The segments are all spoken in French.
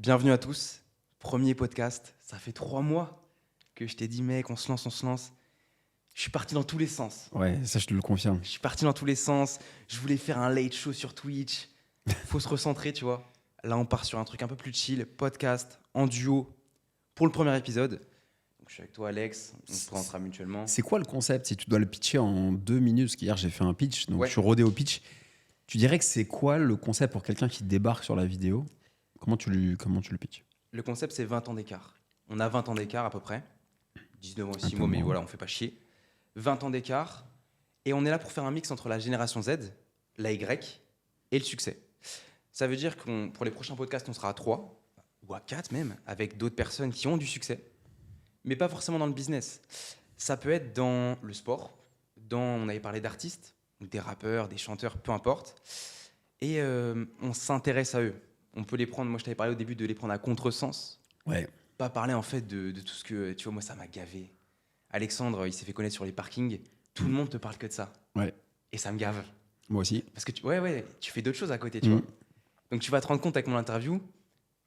Bienvenue à tous. Premier podcast. Ça fait 3 mois que je t'ai dit, mec, on se lance, on se lance. Je suis parti dans tous les sens. Ouais, ça je te le confirme. Je suis parti dans tous les sens. Je voulais faire un late show sur Twitch. Faut se recentrer, tu vois. Là, on part sur un truc un peu plus chill. Podcast, en duo, pour le premier épisode. Donc, je suis avec toi, Alex. On se présentera mutuellement. C'est quoi le concept si tu dois le pitcher en 2 minutes? Parce qu'hier j'ai fait un pitch, donc Ouais. je suis rodé au pitch. Tu dirais que c'est quoi le concept pour quelqu'un qui débarque sur la vidéo? Comment tu le pitches? Le concept, c'est 20 ans d'écart. On a 20 ans d'écart à peu près. 19 ans et 6 peu mois, mais moins. voilà, on fait pas chier. 20 ans d'écart. Et on est là pour faire un mix entre la génération Z, la Y et le succès. Ça veut dire que pour les prochains podcasts, on sera à 3 ou à 4 même, avec d'autres personnes qui ont du succès, mais pas forcément dans le business. Ça peut être dans le sport, on avait parlé d'artistes, des rappeurs, des chanteurs, peu importe. Et on s'intéresse à eux. On peut les prendre, moi je t'avais parlé au début de les prendre à contresens. Ouais. Pas parler en fait de tout ce que, tu vois, moi ça m'a gavé. Alexandre, il s'est fait connaître sur les parkings, tout le monde te parle que de ça. Ouais. Et ça me gave. Moi aussi. Parce que tu fais d'autres choses à côté, tu vois. Donc tu vas te rendre compte avec mon interview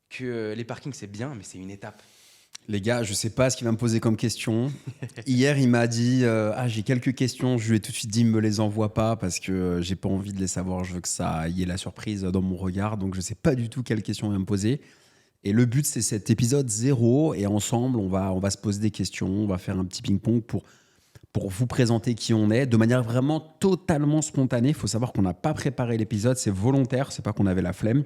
que les parkings c'est bien, mais c'est une étape. Les gars, je sais pas ce qu'il va me poser comme question. Hier, il m'a dit j'ai quelques questions. Je lui ai tout de suite dit il me les envoie pas parce que j'ai pas envie de les savoir. Je veux que ça y ait la surprise dans mon regard. Donc je sais pas du tout quelle question il va me poser. Et le but, c'est cet épisode 0. Et ensemble, on va se poser des questions. On va faire un petit ping-pong pour vous présenter qui on est de manière vraiment totalement spontanée. Il faut savoir qu'on n'a pas préparé l'épisode. C'est volontaire. C'est pas qu'on avait la flemme.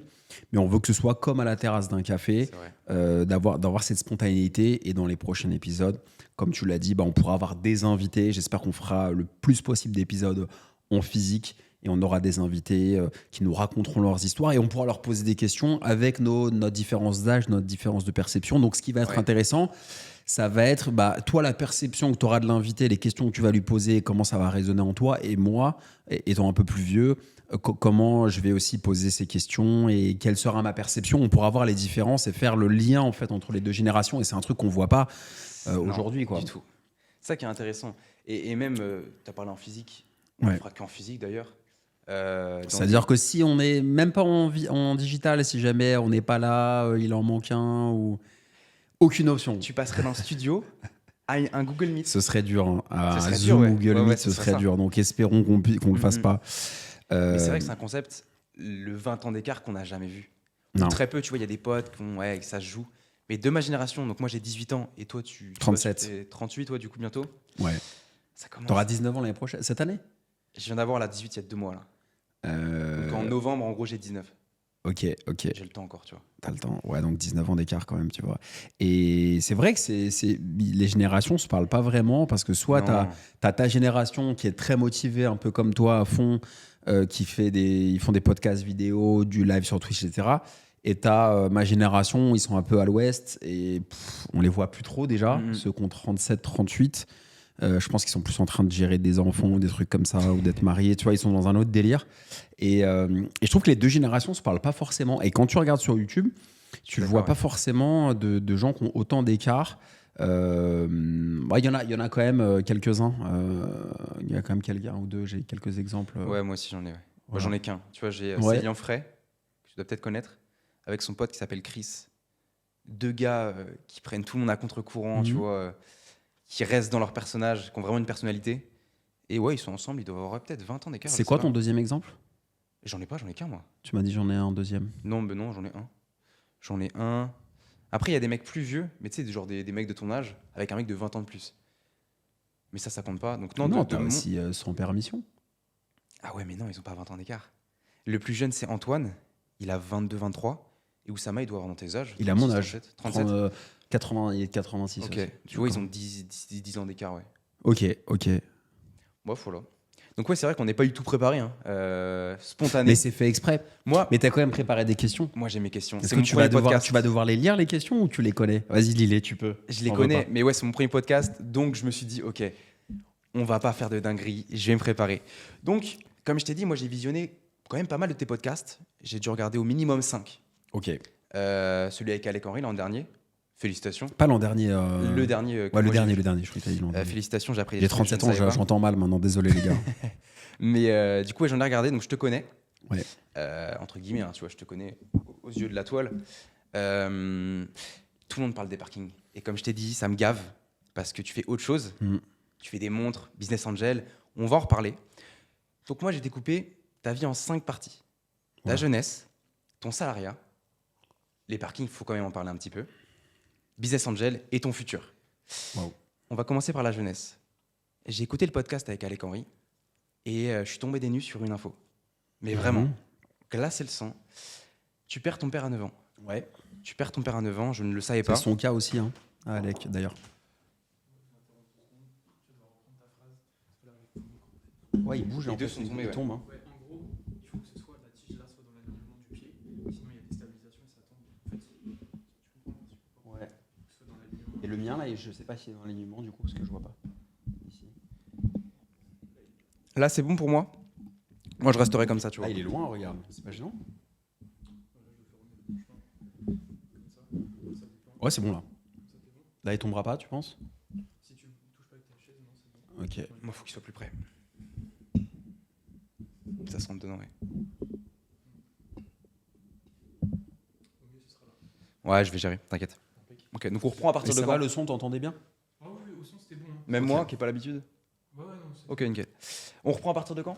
Mais on veut que ce soit comme à la terrasse d'un café, C'est vrai. d'avoir cette spontanéité. Et dans les prochains épisodes, comme tu l'as dit, on pourra avoir des invités. J'espère qu'on fera le plus possible d'épisodes en physique. Et on aura des invités qui nous raconteront leurs histoires. Et on pourra leur poser des questions avec notre différence d'âge, notre différence de perception. Donc, ce qui va être intéressant, ça va être, toi, la perception que tu auras de l'invité, les questions que tu vas lui poser, comment ça va résonner en toi. Et moi, étant un peu plus vieux, comment je vais aussi poser ces questions et quelle sera ma perception. On pourra voir les différences et faire le lien en fait entre les deux générations. Et c'est un truc qu'on ne voit pas aujourd'hui, quoi. Du tout. C'est ça qui est intéressant. Et même, tu as parlé en physique. On ne fera qu'en physique d'ailleurs. C'est-à-dire que si on n'est même pas en digital, si jamais on n'est pas là, il en manque un ou aucune option. Tu passerais dans le studio à un Google Meet. Ce serait dur. Hein. Ce serait Zoom, dur, Google Meet, ce ce serait serait ça. dur. Donc espérons qu'on ne le fasse pas. Mais c'est vrai que c'est un concept, le 20 ans d'écart qu'on n'a jamais vu. Non. Très peu, tu vois, il y a des potes que ça se joue. Mais de ma génération, donc moi j'ai 18 ans et toi tu 37. tu fais 38, toi du coup bientôt. Ouais. Ça commence. T'auras 19 ans l'année prochaine, cette année? Je viens d'avoir la 18 il y a 2 mois là. Donc en novembre, en gros, j'ai 19. Ok. J'ai le temps encore, tu vois. T'as le temps. Ouais, donc 19 ans d'écart quand même, tu vois. Et c'est vrai que les générations se parlent pas vraiment parce que soit t'as ta génération qui est très motivée, un peu comme toi, à fond, ils font des podcasts vidéo, du live sur Twitch, etc. Et t'as ma génération, ils sont un peu à l'ouest et on les voit plus trop déjà, ceux qui ont 37, 38. Je pense qu'ils sont plus en train de gérer des enfants ou des trucs comme ça, ou d'être mariés. Tu vois, ils sont dans un autre délire. Et je trouve que les deux générations ne se parlent pas forcément. Et quand tu regardes sur YouTube, tu ne vois pas forcément de gens qui ont autant d'écart. Il y en a quand même quelques-uns. Il y a quand même quelqu'un ou deux. J'ai quelques exemples. Ouais, moi aussi j'en ai. Ouais. Moi Voilà. j'en ai qu'un. Tu vois, j'ai Célian Frey, que tu dois peut-être connaître, avec son pote qui s'appelle Chris. 2 gars qui prennent tout le monde à contre-courant, tu vois, qui restent dans leur personnage, qui ont vraiment une personnalité. Et ouais, ils sont ensemble, ils doivent avoir peut-être 20 ans d'écart. C'est quoi ton deuxième exemple? J'en ai qu'un, moi. Tu m'as dit j'en ai un deuxième. Non, j'en ai un. J'en ai un. Après, il y a des mecs plus vieux, mais tu sais, genre des mecs de ton âge, avec un mec de 20 ans de plus. Mais ça compte pas. Donc Non, t'as aussi sans permission. Ah ouais, mais non, ils ont pas 20 ans d'écart. Le plus jeune, c'est Antoine. Il a 22, 23. Et Oussama, il doit avoir dans tes âges. Il a mon âge. 37. 80 et 86. Ok. Aussi. Tu vois, ils ont 10 ans d'écart, ouais. Ok. Bon, voilà. Donc ouais, c'est vrai qu'on n'est pas du tout préparé, hein. Spontané. Mais c'est fait exprès. Mais t'as quand même préparé des questions. Moi, j'ai mes questions. Est-ce C'est que mon premier podcast. tu vas devoir les lire, les questions, ou tu les connais? Vas-y, lis-les, tu peux. Je les connais, mais ouais, c'est mon premier podcast. Donc, je me suis dit, ok, on va pas faire de dinguerie. Je vais me préparer. Donc, comme je t'ai dit, moi, j'ai visionné quand même pas mal de tes podcasts. J'ai dû regarder au minimum 5. Ok. Celui avec Alec Henry l'an dernier. Félicitations. Pas l'an dernier. Le dernier. Ouais, le dernier, je crois que t'as dit l'an dernier. Félicitations, j'ai appris. J'ai 37 ans, j'entends mal maintenant, désolé les gars. Mais du coup, ouais, j'en ai regardé, donc je te connais. Ouais. Entre guillemets, hein, tu vois, je te connais aux yeux de la toile. Tout le monde parle des parkings. Et comme je t'ai dit, ça me gave parce que tu fais autre chose. Tu fais des montres, business angel. On va en reparler. Donc moi, j'ai découpé ta vie en 5 parties. Ta jeunesse, ton salariat, les parkings, il faut quand même en parler un petit peu, business angel et ton futur. Wow. On va commencer par la jeunesse. J'ai écouté le podcast avec Alec Henry et je suis tombé des nues sur une info. Mais vraiment, glacer le sang. Tu perds ton père à 9 ans. Ouais. Tu perds ton père à 9 ans, je ne le savais C'est pas. son cas aussi, hein, Alec, d'ailleurs. Ouais, il bouge. Les deux sont tombés, ouais. tombent. Hein. Ouais, en gros, il faut que ce soit la tige là soit dans l'alignement du pied, sinon il y a déstabilisation et ça tombe. En fait, tu comprends Ouais. que ce soit dans l'alignement. Et le mien, là, je sais pas s'il est dans l'alignement, du coup, parce que je vois pas. Ici. Là, c'est bon pour moi. Moi, je resterai comme ça, tu vois. Ah, il est loin, regarde. C'est pas gênant. Ouais, c'est bon, là. Là, il tombera pas, tu penses? Si tu touches pas avec ta chaise, non, c'est bon. Ok. Moi, il faut qu'il soit plus près. Ça se rentre dedans, ouais. Au mieux, ce sera là. Ouais, je vais gérer, t'inquiète. Ok, donc on reprend à partir Et de ça quand va, le son, t'entendais bien? Ah oui, au son c'était bon. Hein. Même Ok. moi, qui n'ai pas l'habitude. Ouais, non, c'est Ok, nickel. On reprend à partir de quand?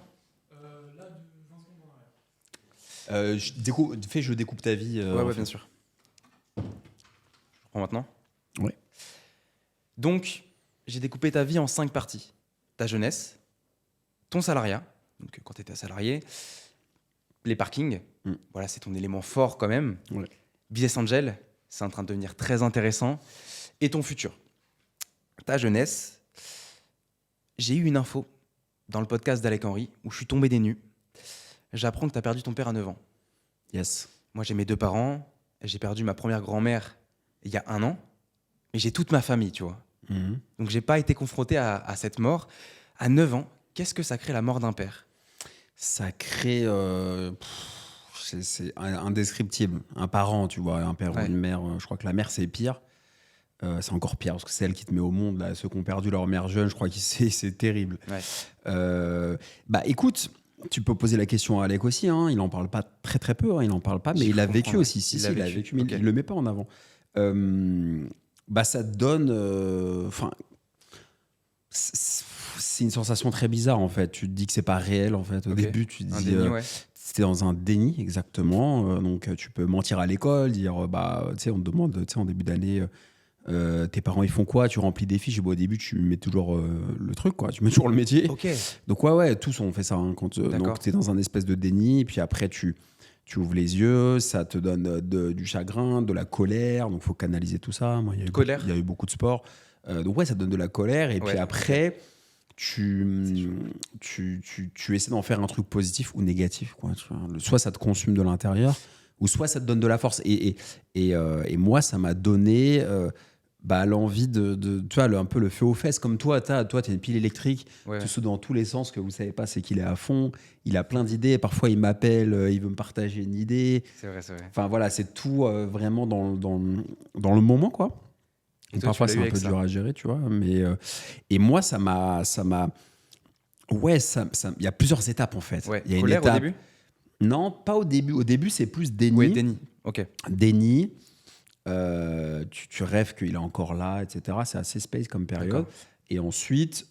là, de 20 secondes en arrière. Je découpe ta vie. Ouais, bien sûr. Je reprends maintenant. Ouais. Donc, j'ai découpé ta vie en 5 parties. Ta jeunesse, ton salariat, donc quand tu étais salarié, les parkings, voilà, c'est ton élément fort quand même. Ouais. Business Angel, c'est en train de devenir très intéressant. Et ton futur. Ta jeunesse, j'ai eu une info dans le podcast d'Alec Henry où je suis tombé des nues. J'apprends que tu as perdu ton père à 9 ans. Yes. Moi, j'ai mes 2 parents. J'ai perdu ma première grand-mère il y a 1 an. Mais j'ai toute ma famille, tu vois. Donc, j'ai pas été confronté à cette mort. À 9 ans, qu'est-ce que ça crée la mort d'un père? Ça crée. C'est indescriptible. Un parent, tu vois, un père ou une mère. Je crois que la mère, c'est pire. C'est encore pire parce que c'est elle qui te met au monde. Là, ceux qui ont perdu leur mère jeune, je crois que c'est terrible. Ouais. Bah écoute, tu peux poser la question à Alec aussi. Hein. Il en parle pas très très peu. Hein. Il en parle pas, mais il a vécu aussi. Si, il a vécu, mais il le met pas en avant. Bah ça te donne. Enfin. C'est une sensation très bizarre en fait. Tu te dis que c'est pas réel en fait. Au début, tu te dis. Déni, ouais. C'était dans un déni exactement. Donc tu peux mentir à l'école, dire bah tu sais on te demande tu sais en début d'année tes parents ils font quoi, tu remplis des fiches. Au début tu mets toujours le truc quoi, tu mets toujours le métier. Ok. Donc ouais tous on fait ça hein, quand donc t'es dans un espèce de déni. Puis après tu ouvres les yeux, ça te donne du chagrin, de la colère. Donc faut canaliser tout ça. Moi il y a eu beaucoup de sport. Donc ouais ça te donne de la colère et puis après. Tu essaies d'en faire un truc positif ou négatif. Quoi, tu vois. Soit ça te consume de l'intérieur, ou soit ça te donne de la force. Et moi, ça m'a donné l'envie de tu vois, un peu le feu aux fesses. Comme toi, tu as une pile électrique, tu sautes dans tous les sens. Ce que vous ne savez pas, c'est qu'il est à fond. Il a plein d'idées. Parfois, il m'appelle, il veut me partager une idée. C'est vrai. Enfin, voilà, c'est tout vraiment dans le moment, quoi. Toi, parfois c'est un peu dur à gérer, tu vois, mais et moi ça m'a ouais ça il y a plusieurs étapes en fait. Ouais. Il y a colère une étape... au début? Non, pas au début. Au début c'est plus déni. Oui, déni. Ok. Déni. Tu rêves qu'il est encore là, etc. C'est assez space comme période. D'accord. Et ensuite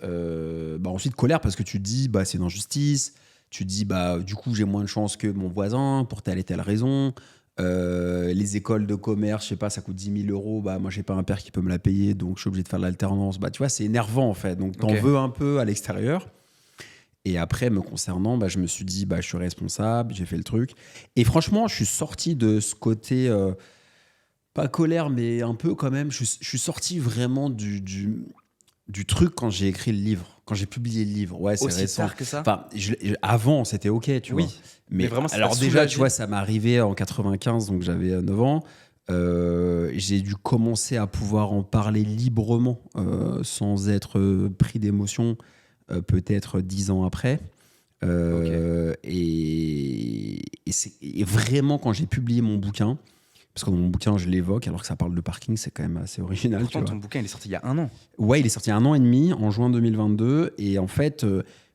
colère parce que tu te dis c'est une injustice. Tu te dis du coup j'ai moins de chance que mon voisin pour telle et telle raison. Les écoles de commerce, je sais pas, ça coûte 10 000 euros. Moi, j'ai pas un père qui peut me la payer, donc je suis obligé de faire de l'alternance. Tu vois, c'est énervant en fait. Donc, t'en veux un peu à l'extérieur. Et après, me concernant, je me suis dit, je suis responsable, j'ai fait le truc. Et franchement, je suis sorti de ce côté, pas colère, mais un peu quand même. Je suis sorti vraiment du truc quand j'ai écrit le livre, quand j'ai publié le livre. Ouais, c'est aussi récent. tard que ça? Enfin, avant, c'était OK, tu vois. Mais vraiment, alors déjà, tu vois, ça m'est arrivé en 95, donc j'avais 9 ans. J'ai dû commencer à pouvoir en parler librement, sans être pris d'émotion, peut-être 10 ans après. Et vraiment, quand j'ai publié mon bouquin, parce que dans mon bouquin, je l'évoque, alors que ça parle de parking, c'est quand même assez original. Pourtant, ton bouquin, il est sorti il y a 1 an. Ouais, il est sorti il y a 1 an et demi, en juin 2022. Et en fait,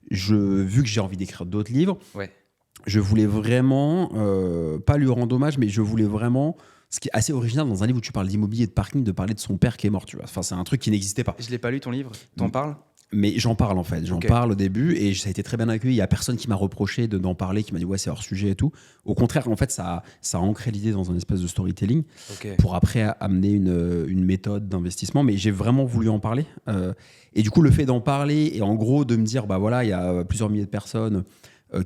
vu que j'ai envie d'écrire d'autres livres, je voulais vraiment, pas lui rendre hommage, mais je voulais vraiment ce qui est assez original dans un livre où tu parles d'immobilier et de parking, de parler de son père qui est mort, tu vois. Enfin, c'est un truc qui n'existait pas. Je l'ai pas lu ton livre. T'en parles? Mais j'en parle en fait, j'en Ok. parle au début et ça a été très bien accueilli. Il y a personne qui m'a reproché d'en parler, qui m'a dit ouais c'est hors sujet et tout. Au contraire, en fait, ça a ancré l'idée dans un espèce de storytelling Ok. pour après amener une méthode d'investissement. Mais j'ai vraiment voulu en parler. Et du coup, le fait d'en parler et en gros de me dire bah voilà, il y a plusieurs milliers de personnes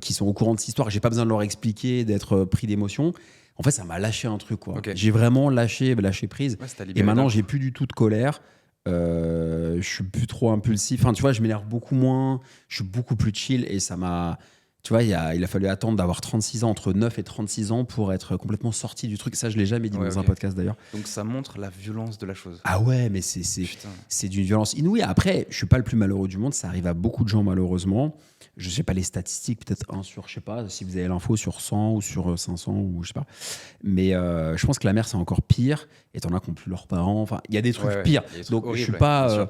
qui sont au courant de cette histoire, j'ai pas besoin de leur expliquer, d'être pris d'émotion. En fait, ça m'a lâché un truc quoi. Ok. J'ai vraiment lâché prise. Ouais, ça t'a Et libéré maintenant, d'un j'ai coup. plus du tout de colère. Je suis plus trop impulsif. Enfin, tu vois, je m'énerve beaucoup moins. Je suis beaucoup plus chill et ça m'a. Tu vois, il a fallu attendre d'avoir 36 ans, entre 9 et 36 ans pour être complètement sorti du truc. Ça, je l'ai jamais dit Ouais, dans un ok. podcast d'ailleurs. Donc ça montre la violence de la chose. Ah ouais, mais c'est Putain. d'une violence inouïe. Après, je suis pas le plus malheureux du monde. Ça arrive à beaucoup de gens, malheureusement. Je sais pas les statistiques, peut-être 1 sur, je sais pas, si vous avez l'info, sur 100 ou sur 500 ou je sais pas. Mais je pense que la mer, c'est encore pire. Et t'en as qui n'ont plus leurs parents. Enfin, il y a des trucs Ouais, pires. il y a des trucs Donc, horribles, je suis ouais, pas, bien sûr.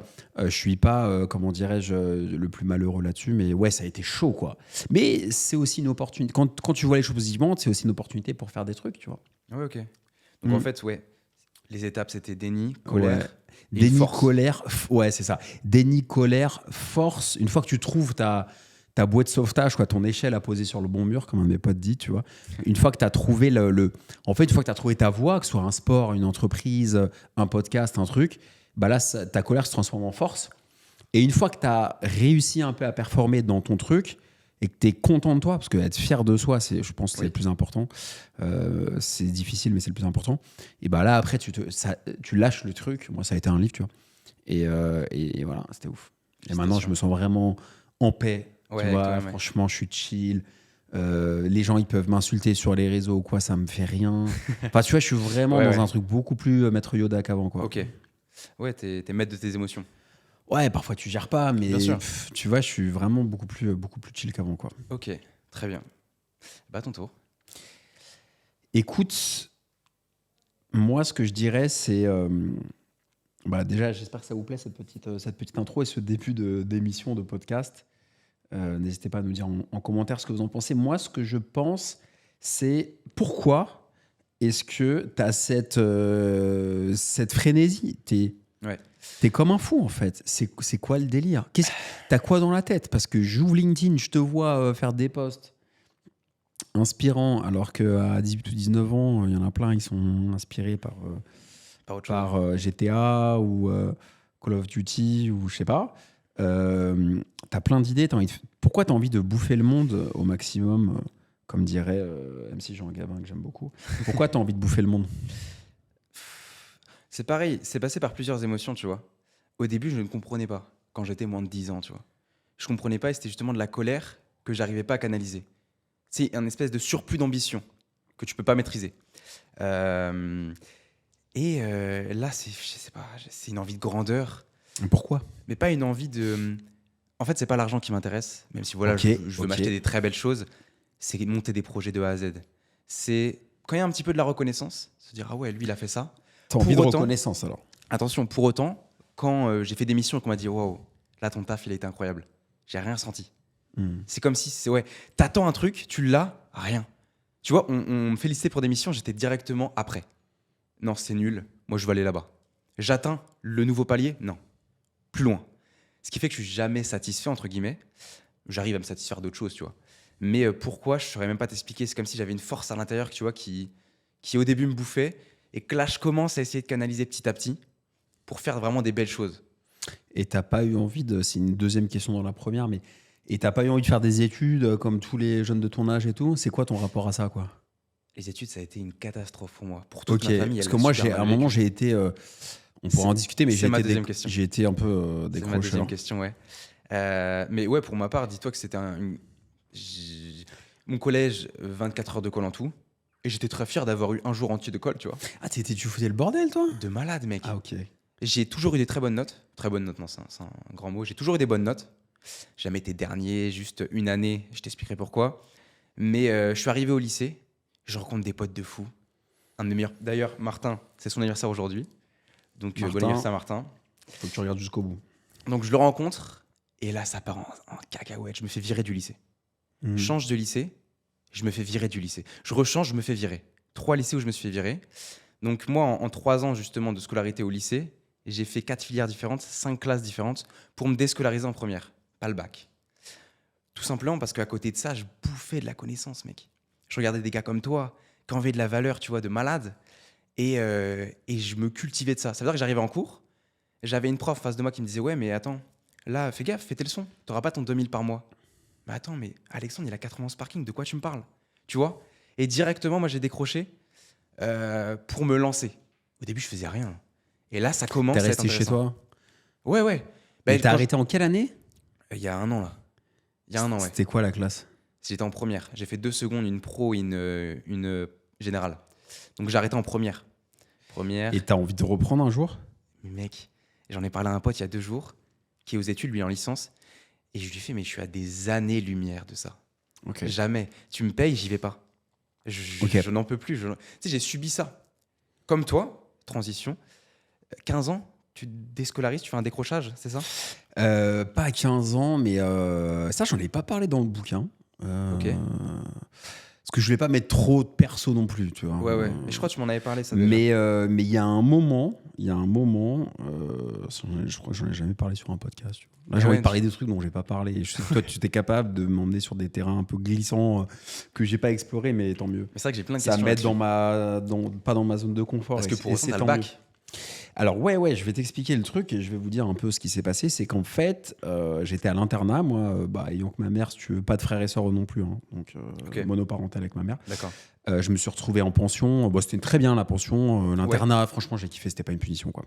je suis pas comment dirais-je, le plus malheureux là-dessus. Mais ouais, ça a été chaud, quoi. Mais c'est aussi une opportunité. Quand tu vois les choses positivement, c'est aussi une opportunité pour faire des trucs, tu vois. Ouais, ok. Donc en Mm. fait, ouais, les étapes, c'était déni, colère, Ouais. et Déni, force. colère, ouais, c'est ça. Déni, colère, force. Une fois que tu trouves ta bouée de sauvetage, quoi, ton échelle à poser sur le bon mur, comme un de mes potes dit, tu vois. Une fois que tu as trouvé en fait, une fois que tu as trouvé ta voie, que ce soit un sport, une entreprise, un podcast, un truc, bah là, ta colère se transforme en force. Et une fois que tu as réussi un peu à performer dans ton truc et que tu es content de toi, parce que être fier de soi, je pense que c'est Oui. le plus important. C'est difficile, mais c'est le plus important. Et bah là, après, tu lâches le truc. Moi, ça a été un livre, tu vois. Et voilà, c'était ouf. Et maintenant, je me sens vraiment en paix. Ouais, Tu avec vois, toi-même, ouais. franchement, je suis chill. Les gens, ils peuvent m'insulter sur les réseaux ou quoi, ça me fait rien. Enfin, tu vois, je suis vraiment Ouais, dans ouais. un truc beaucoup plus maître Yoda qu'avant, quoi. Ok. Ouais, t'es maître de tes émotions. Ouais, parfois tu gères pas, mais Bien sûr. tu vois, je suis vraiment beaucoup plus chill qu'avant, quoi. Ok, très bien. Bah, à ton tour. Écoute, moi, ce que je dirais, c'est. Bah, déjà, j'espère que ça vous plaît, cette petite intro et ce début d'émission, de podcast. N'hésitez pas à nous dire en commentaire ce que vous en pensez. Moi, ce que je pense, c'est pourquoi est-ce que tu as cette frénésie? Ouais. T'es comme un fou, en fait. C'est quoi le délire? T'as quoi dans la tête? Parce que j'ouvre LinkedIn, je te vois faire des posts inspirants, alors qu'à 18 ou 19 ans, il y en a plein, ils sont inspirés par Par autre chose. GTA ou Call of Duty ou je sais pas. T'as plein d'idées. Pourquoi t'as envie de bouffer le monde au maximum, comme dirait MC Jean Gabin, que j'aime beaucoup? Pourquoi t'as envie de bouffer le monde? C'est pareil, c'est passé par plusieurs émotions, tu vois. Au début, je ne comprenais pas quand j'étais moins de 10 ans, tu vois. Je comprenais pas et c'était justement de la colère que j'arrivais pas à canaliser. C'est un espèce de surplus d'ambition que tu peux pas maîtriser. Euh, Là, je sais pas, c'est une envie de grandeur, Pourquoi? mais pas une envie de. En fait, c'est pas l'argent qui m'intéresse, même si voilà, Ok, je veux ok. m'acheter des très belles choses. C'est monter des projets de A à Z. C'est quand il y a un petit peu de la reconnaissance, se dire ah ouais, lui il a fait ça. T'as envie de Pour autant- reconnaissance alors? Attention, pour autant, quand j'ai fait des missions et qu'on m'a dit waouh, là ton taf il a été incroyable, j'ai rien ressenti. C'est comme si ouais, t'attends un truc, tu l'as, rien. Tu vois, on me félicitait pour des missions, j'étais directement après. Non, c'est nul, moi je veux aller là-bas. J'atteins le nouveau palier, non, plus loin. Ce qui fait que je suis jamais satisfait entre guillemets. J'arrive à me satisfaire d'autres choses, tu vois. Mais pourquoi, je saurais même pas t'expliquer. C'est comme si j'avais une force à l'intérieur, tu vois, qui au début me bouffait et que là je commence à essayer de canaliser petit à petit pour faire vraiment des belles choses. Et t'as pas eu envie de. C'est une deuxième question dans la première, mais. Et t'as pas eu envie de faire des études comme tous les jeunes de ton âge et tout? C'est quoi ton rapport à ça, quoi? Les études, ça a été une catastrophe pour moi, pour toute Ok, ma famille. parce elle que l'a moi, super à un mal moment, vécu. j'ai été. On pourra en discuter, mais c'est ma deuxième question. j'ai été un peu C'est ma décrocheur. deuxième question, ouais. Mais ouais, pour ma part, dis-toi que c'était mon collège, 24 heures de colle en tout. Et j'étais très fier d'avoir eu un jour entier de colle, tu vois. Ah, tu foutais le bordel, toi? De malade, mec. Ah, ok. J'ai toujours eu des très bonnes notes. Très bonnes notes, non, c'est un grand mot. J'ai toujours eu des bonnes notes. J'ai jamais été dernier, juste une année. Je t'expliquerai pourquoi. Mais je suis arrivé au lycée. Je rencontre des potes de fou. Un de mes meilleurs. D'ailleurs, Martin, c'est son anniversaire aujourd'hui. Donc, bon Martin. anniversaire, Martin. Faut que tu regardes jusqu'au bout. Donc, je le rencontre. Et là, ça part en cacahuète. Je me fais virer du lycée. Hmm. Je change de lycée. Je me fais virer du lycée. Je rechange, je me fais virer. 3 lycées où je me suis fait virer. Donc moi, en 3 ans justement de scolarité au lycée, j'ai fait 4 filières différentes, 5 classes différentes pour me déscolariser en première, pas le bac. Tout simplement parce qu'à côté de ça, je bouffais de la connaissance, mec. Je regardais des gars comme toi, qui avaient de la valeur, tu vois, de malade, et je me cultivais de ça. Ça veut dire que j'arrivais en cours, j'avais une prof en face de moi qui me disait « Ouais, mais attends, là, fais gaffe, fais tes leçons, t'auras pas ton 2000 par mois. » Mais attends, mais Alexandre, il a 80 sparking, de quoi tu me parles? Tu vois? Et directement, moi, j'ai décroché pour me lancer. Au début, je faisais rien. Et là, ça commence T'es à être resté chez intéressant. toi. Ouais, ouais. Mais Bah, t'as quand arrêté en quelle année? il y a un an, là. Il y a un an, ouais. C'était quoi la classe? J'étais en première. J'ai fait 2 secondes, une pro et une générale. Donc, j'ai arrêté en première. Première. Et t'as envie de reprendre un jour? Mais mec, j'en ai parlé à un pote il y a 2 jours, qui est aux études, lui, en licence. Et je lui fais, mais je suis à des années-lumière de ça. Ok. Jamais. Tu me payes, j'y vais pas. Ok. Je n'en peux plus. Tu sais, j'ai subi ça. Comme toi, transition. 15 ans, tu te déscolarises, tu fais un décrochage, c'est ça? Pas à 15 ans, mais ça, j'en ai pas parlé dans le bouquin. Ok. Parce que je voulais pas mettre trop de perso non plus, tu vois. Ouais, ouais. Mais je crois que tu m'en avais parlé, ça. Mais il y a un moment, je crois que j'en ai jamais parlé sur un podcast. Tu vois. Là, j'ai Ouais, envie de parler des trucs dont j'ai pas parlé. Et je sais que toi, tu étais capable de m'emmener sur des terrains un peu glissants que j'ai pas explorés, mais tant mieux. Mais c'est vrai que j'ai plein de Ça questions. m'aide là-dessus. pas dans ma zone de confort. Parce et que c'est- pour et autant, c'est t'as le tant mieux. bac. Alors ouais, je vais t'expliquer le truc et je vais vous dire un peu ce qui s'est passé. C'est qu'en fait, j'étais à l'internat, moi, ayant que ma mère, si tu veux, pas de frères et sœurs non plus, hein, donc Ok. monoparental avec ma mère. D'accord. Je me suis retrouvé en pension. Bon, c'était très bien la pension. L'internat, franchement, j'ai kiffé. C'était pas une punition, quoi.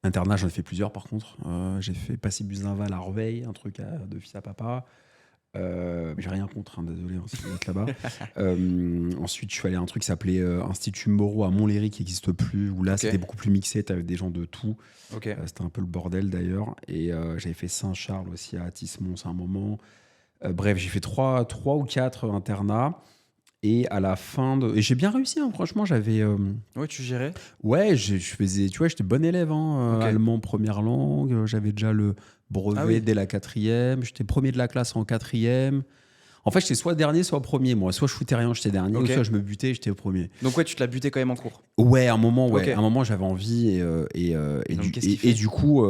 Internat, j'en ai fait plusieurs, par contre. J'ai fait passer Buzinval à Orveil, un truc de fils à papa. J'ai rien contre, hein, désolé, hein, si vous êtes là-bas. Ensuite, je suis allé à un truc qui s'appelait Institut Moreau à Montlhéry, qui n'existe plus, où là, Ok. c'était beaucoup plus mixé, t'avais des gens de tout. Ok. C'était un peu le bordel, d'ailleurs. Et j'avais fait Saint-Charles aussi à Athis-Mons à un moment. Bref, j'ai fait 3 ou 4 internats. Et à la fin de... Et j'ai bien réussi, hein, franchement, j'avais... Ouais, tu gérais. Ouais, je faisais... Tu vois, j'étais bon élève, hein, Ok. allemand première langue. J'avais déjà le brevet Ah oui. dès la 4e. J'étais premier de la classe en 4e. En fait, j'étais soit dernier, soit premier, moi. Soit je foutais rien, j'étais dernier, Ok. ou soit je me butais, j'étais premier. Donc, ouais, tu te l'as buté quand même en cours. Ouais, à un moment, ouais. Ok. À un moment, j'avais envie. Et donc, qu'est-ce qu'il fait du coup,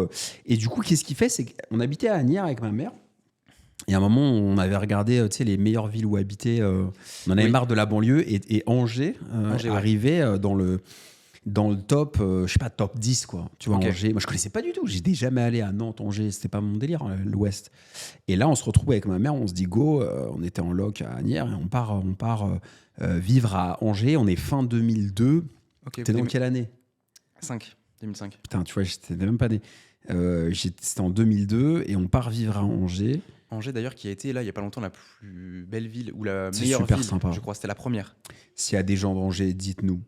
qu'est-ce qu'il fait? C'est qu'on habitait à Agnières avec ma mère. Et à un moment, on avait regardé tu sais, les meilleures villes où habiter. On en avait Oui. marre de la banlieue. Et Angers, Angers, ouais. arrivait dans le top, je sais pas, top 10, quoi. Tu vois, Ok. Angers. Moi, je connaissais pas du tout. J'étais jamais allé à Nantes, Angers. C'était pas mon délire, l'Ouest. Et là, on se retrouve avec ma mère. On se dit, go, on était en loc à Agnières. Et on part vivre à Angers. On est fin 2002. Ok. T'es dans quelle année? 2005. Putain, tu vois, j'étais même pas né. C'était en 2002. Et on part vivre à Angers. Angers, d'ailleurs, qui a été, là, il y a pas longtemps, la plus belle ville, ou la C'est meilleure super ville, sympa. je crois. C'était la première. S'il y a des gens d'Angers, dites-nous.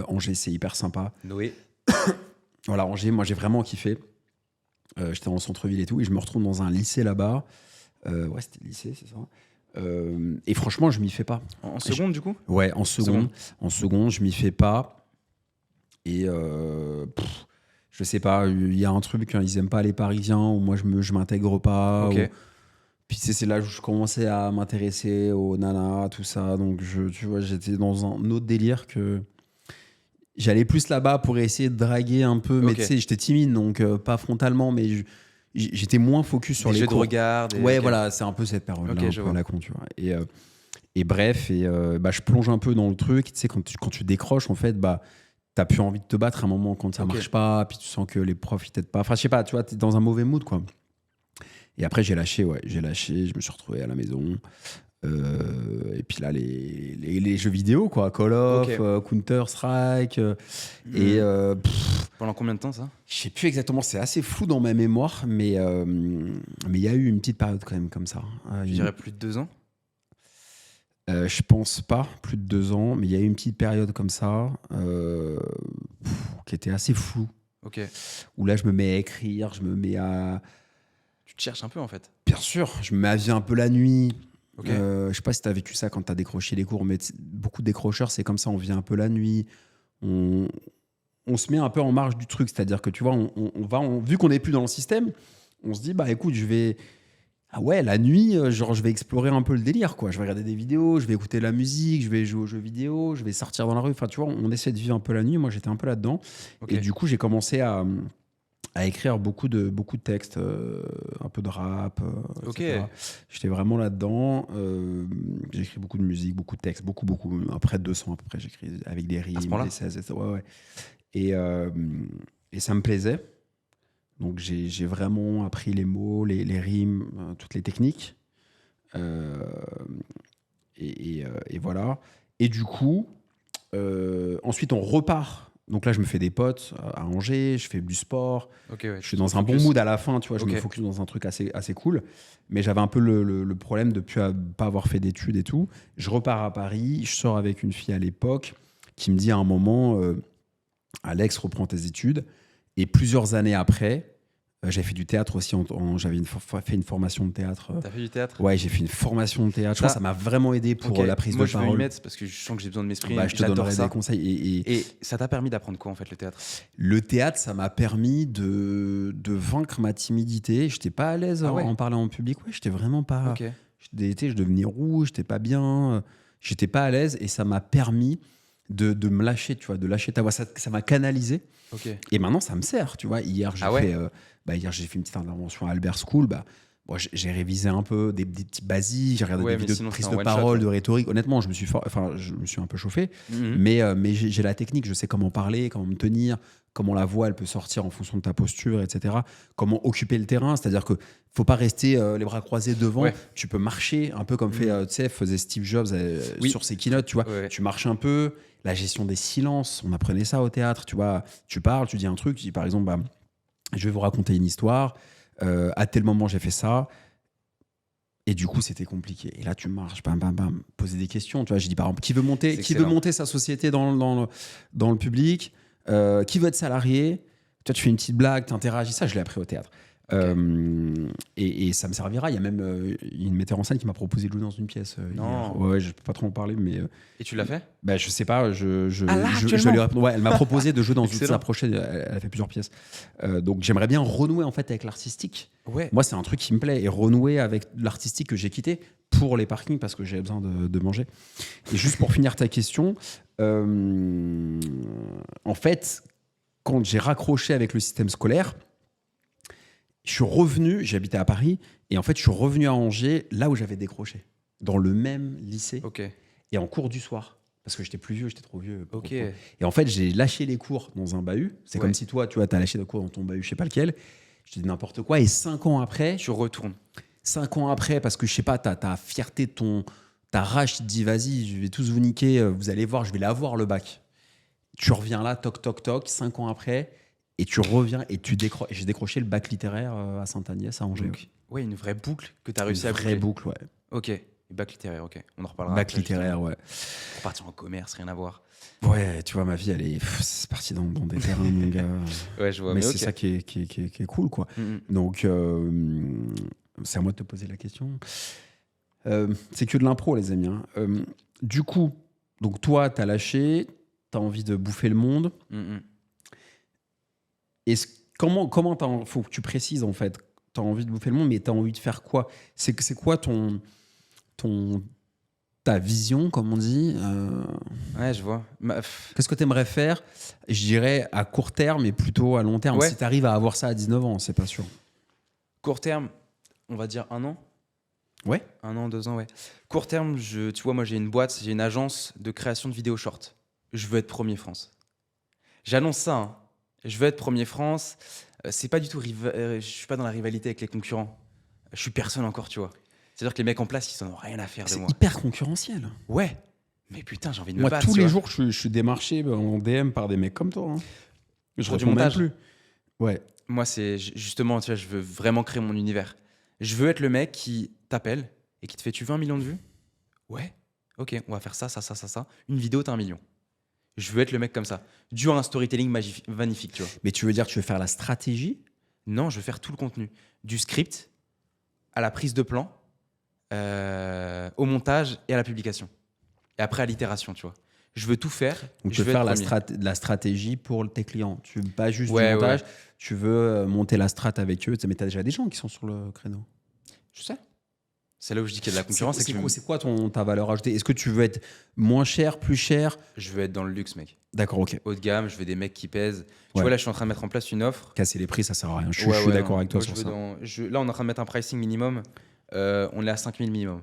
Angers, c'est hyper sympa. Noé. Voilà, Angers, moi, j'ai vraiment kiffé. J'étais en centre-ville et tout, et je me retrouve dans un lycée là-bas. Ouais, c'était le lycée, c'est ça. Et franchement, je m'y fais pas. En seconde, du coup? Ouais, en seconde. En seconde, je m'y fais pas. Et je sais pas, il y a un truc, hein, ils aiment pas les Parisiens, ou moi, je m'intègre pas. Ok. Puis c'est là où je commençais à m'intéresser aux nanas, tout ça. Donc, tu vois, j'étais dans un autre délire que... J'allais plus là-bas pour essayer de draguer un peu, mais Ok. tu sais, j'étais timide, donc pas frontalement, mais j'étais moins focus sur Des les jeux de cours. regard. Ouais, ok. voilà, c'est un peu cette période-là, Ok, un je peu vois. à la con, tu vois. Et bref, je plonge un peu dans le truc. Tu sais, quand tu décroches, en fait, t'as plus envie de te battre à un moment quand ça Ok. marche pas, puis tu sens que les profs, ils t'aident pas. Enfin, je sais pas, tu vois, t'es dans un mauvais mood, quoi. Et après, j'ai lâché, je me suis retrouvé à la maison. Et puis là, les jeux vidéo, quoi, Call of, Ok. Counter-Strike. Et Pendant combien de temps, ça? je sais plus exactement, c'est assez flou dans ma mémoire, mais il y a eu une petite période quand même comme ça. Je dirais plus de 2 ans. Je pense pas, plus de 2 ans, mais il y a eu une petite période comme ça qui était assez floue, Ok. où là, je me mets à écrire, je me mets à... Tu te cherches un peu, en fait. Bien sûr, je me mets à vivre un peu la nuit. Ok. Je sais pas si tu as vécu ça quand tu as décroché les cours, mais beaucoup de décrocheurs, c'est comme ça, on vient un peu la nuit. On se met un peu en marge du truc, c'est-à-dire que tu vois, vu qu'on n'est plus dans le système, on se dit, bah écoute, je vais Ah ouais, la nuit, genre, je vais explorer un peu le délire, quoi. Je vais regarder des vidéos, je vais écouter de la musique, je vais jouer aux jeux vidéo, je vais sortir dans la rue. Enfin, tu vois, on essaie de vivre un peu la nuit. Moi, j'étais un peu là-dedans. Ok. Et du coup, j'ai commencé à écrire beaucoup de textes, un peu de rap, Ok. etc. J'étais vraiment là-dedans. J'ai écrit beaucoup de musique, beaucoup de textes, beaucoup. Près de 200 à peu près, j'écris avec des À ce rimes, point-là des 16, etc. Ouais, ouais. Et ça me plaisait. Donc j'ai vraiment appris les mots, les rimes, toutes les techniques. Euh, et voilà. Et du coup, ensuite on repart. Donc là, je me fais des potes à Angers, je fais du sport. Ok, ouais. Je suis dans un bon focus. mood à la fin, tu vois, je Ok. me focus dans un truc assez cool. Mais j'avais un peu le problème de ne pas avoir fait d'études et tout. Je repars à Paris, je sors avec une fille à l'époque qui me dit à un moment, Alex, reprends tes études. Et plusieurs années après, j'ai fait du théâtre aussi. J'avais fait une formation de théâtre. T'as fait du théâtre? Ouais, j'ai fait une formation de théâtre. Je pense que ça m'a vraiment aidé pour Ok. la prise Moi, de je veux parole. m'y mettre parce que je sens que j'ai besoin de m'exprimer. Bah, je te J'adore donnerai ça. des conseils. Et ça t'a permis d'apprendre quoi en fait le théâtre? Le théâtre, ça m'a permis de vaincre ma timidité. Je n'étais pas à l'aise Ah ouais. en parlant en public. Ouais, j'étais vraiment pas. Ok. Je devenais rouge, j'étais pas bien. J'étais pas à l'aise et ça m'a permis de me lâcher, tu vois, de lâcher ta voix. Ça m'a canalisé. Ok. Et maintenant, ça me sert, tu vois. Hier, j'ai Ah ouais. fait, hier, j'ai fait une petite intervention à Albert School. Bon, j'ai révisé un peu des petits basiques, j'ai regardé Ouais, des mais vidéos sinon, de prise c'est un de one shot, parole, ouais. de rhétorique. Honnêtement, je me suis un peu chauffé, Mhm. mais j'ai la technique, je sais comment parler, comment me tenir, comment la voix elle peut sortir en fonction de ta posture, etc. Comment occuper le terrain, c'est-à-dire que faut pas rester les bras croisés devant. Ouais. Tu peux marcher un peu comme faisait Steve Jobs Oui. sur ses keynotes, tu vois. Ouais. Tu marches un peu. La gestion des silences, on apprenait ça au théâtre, tu vois. Tu parles, tu dis un truc, tu dis par exemple, je vais vous raconter une histoire. À tel moment, j'ai fait ça. Et du coup, c'était compliqué. Et là, tu marches, poser des questions. Tu vois, j'ai dit par exemple, qui veut excellent. monter sa société dans le public, qui veut être salarié. Toi, tu fais une petite blague, tu interagis. Ça, je l'ai appris au théâtre. Et ça me servira. Il y a même une metteur en scène qui m'a proposé de jouer dans une pièce. Non. Hier. Ouais, je peux pas trop en parler, mais Et tu l'as fait? je sais pas. Ah là, je actuellement lui réponds. Ouais, elle m'a proposé de jouer dans une Excellent. sa prochaine. Elle a fait plusieurs pièces. Donc j'aimerais bien renouer en fait avec l'artistique. Ouais. Moi, c'est un truc qui me plaît et renouer avec l'artistique que j'ai quitté pour les parkings parce que j'avais besoin de manger. Et juste pour finir ta question, en fait, quand j'ai raccroché avec le système scolaire, je suis revenu, j'habitais à Paris, et en fait, je suis revenu à Angers, là où j'avais décroché, dans le même lycée, Ok. et en cours du soir. Parce que j'étais plus vieux, j'étais trop vieux. Ok. Et en fait, j'ai lâché les cours dans un bahut. C'est Ouais. comme si toi, tu vois, t'as lâché des cours dans ton bahut, je sais pas lequel. Je dis n'importe quoi. Et 5 ans après, Tu retournes. 5 ans après, parce que je sais pas, ta fierté, ta rage, tu te dis, vas-y, je vais tous vous niquer, vous allez voir, je vais l'avoir le bac. Tu reviens là, toc, toc, toc, 5 ans après, et tu reviens et j'ai décroché le bac littéraire à Sainte-Agnès, à Angers. Donc, ouais, une vraie boucle que tu as Une réussi à vraie boucler. boucle, ouais. Ok. Et bac littéraire, ok. On en reparlera. Bac après, littéraire, ouais. justement. Pour partir en commerce, rien à voir. Ouais, tu vois, ma vie, c'est parti dans des terrains, mon gars. Ouais, je vois. Mais Mais c'est ok. ça qui est cool, quoi. Mhm. Donc, c'est à moi de te poser la question. C'est que de l'impro, les amis. Hein. Du coup, donc toi, t'as lâché, t'as envie de bouffer le monde. Mhm. Comment faut que tu précises, en fait. T'as envie de bouffer le monde, mais t'as envie de faire quoi? C'est quoi ta vision, comme on dit? Ouais, je vois. Qu'est-ce que t'aimerais faire? Je dirais à court terme, mais plutôt à long terme. Ouais. Si t'arrives à avoir ça à 19 ans, c'est pas sûr. Court terme, on va dire 1 an. Ouais. 1 an, 2 ans, ouais. Court terme, tu vois, moi j'ai une boîte, j'ai une agence de création de vidéos short. Je veux être premier France. J'annonce ça, hein. Je veux être premier France. C'est pas du tout je suis pas dans la rivalité avec les concurrents. Je suis personne encore, tu vois. C'est-à-dire que les mecs en place, ils en ont rien à faire de C'est moi. hyper concurrentiel. Ouais. Mais putain, j'ai envie de me Moi, battre. tous tu les vois. jours, je suis démarché en DM par des mecs comme toi. Hein. Je Pour du réponds même montage. plus. Ouais. Moi, c'est justement, tu vois, je veux vraiment créer mon univers. Je veux être le mec qui t'appelle et qui te fait, tu veux 1 million de vues? Ouais. Ok, on va faire ça. Une vidéo, t'as 1 million. Je veux être le mec comme ça. Dû à un storytelling magnifique, tu vois. Mais tu veux dire, tu veux faire la stratégie? Non, je veux faire tout le contenu. Du script à la prise de plan, au montage et à la publication. Et après à l'itération, tu vois. Je veux tout faire. Donc, je tu veux veux faire être premier. la stratégie pour tes clients. Tu veux pas juste Ouais, du montage, ouais. tu veux monter la strat avec eux. Mais tu as déjà des gens qui sont sur le créneau. Je sais. C'est là où je dis qu'il y a de la concurrence. C'est quoi ta valeur ajoutée? Est-ce que tu veux être moins cher, plus cher? Je veux être dans le luxe, mec. D'accord, ok. Haut de gamme, je veux des mecs qui pèsent. Tu Ouais. vois, là, je suis en train de mettre en place une offre. Casser les prix, ça sert à rien. Je suis Ouais, d'accord non. avec toi Moi, sur je veux ça. là, on est en train de mettre un pricing minimum. On est à 5000 minimum.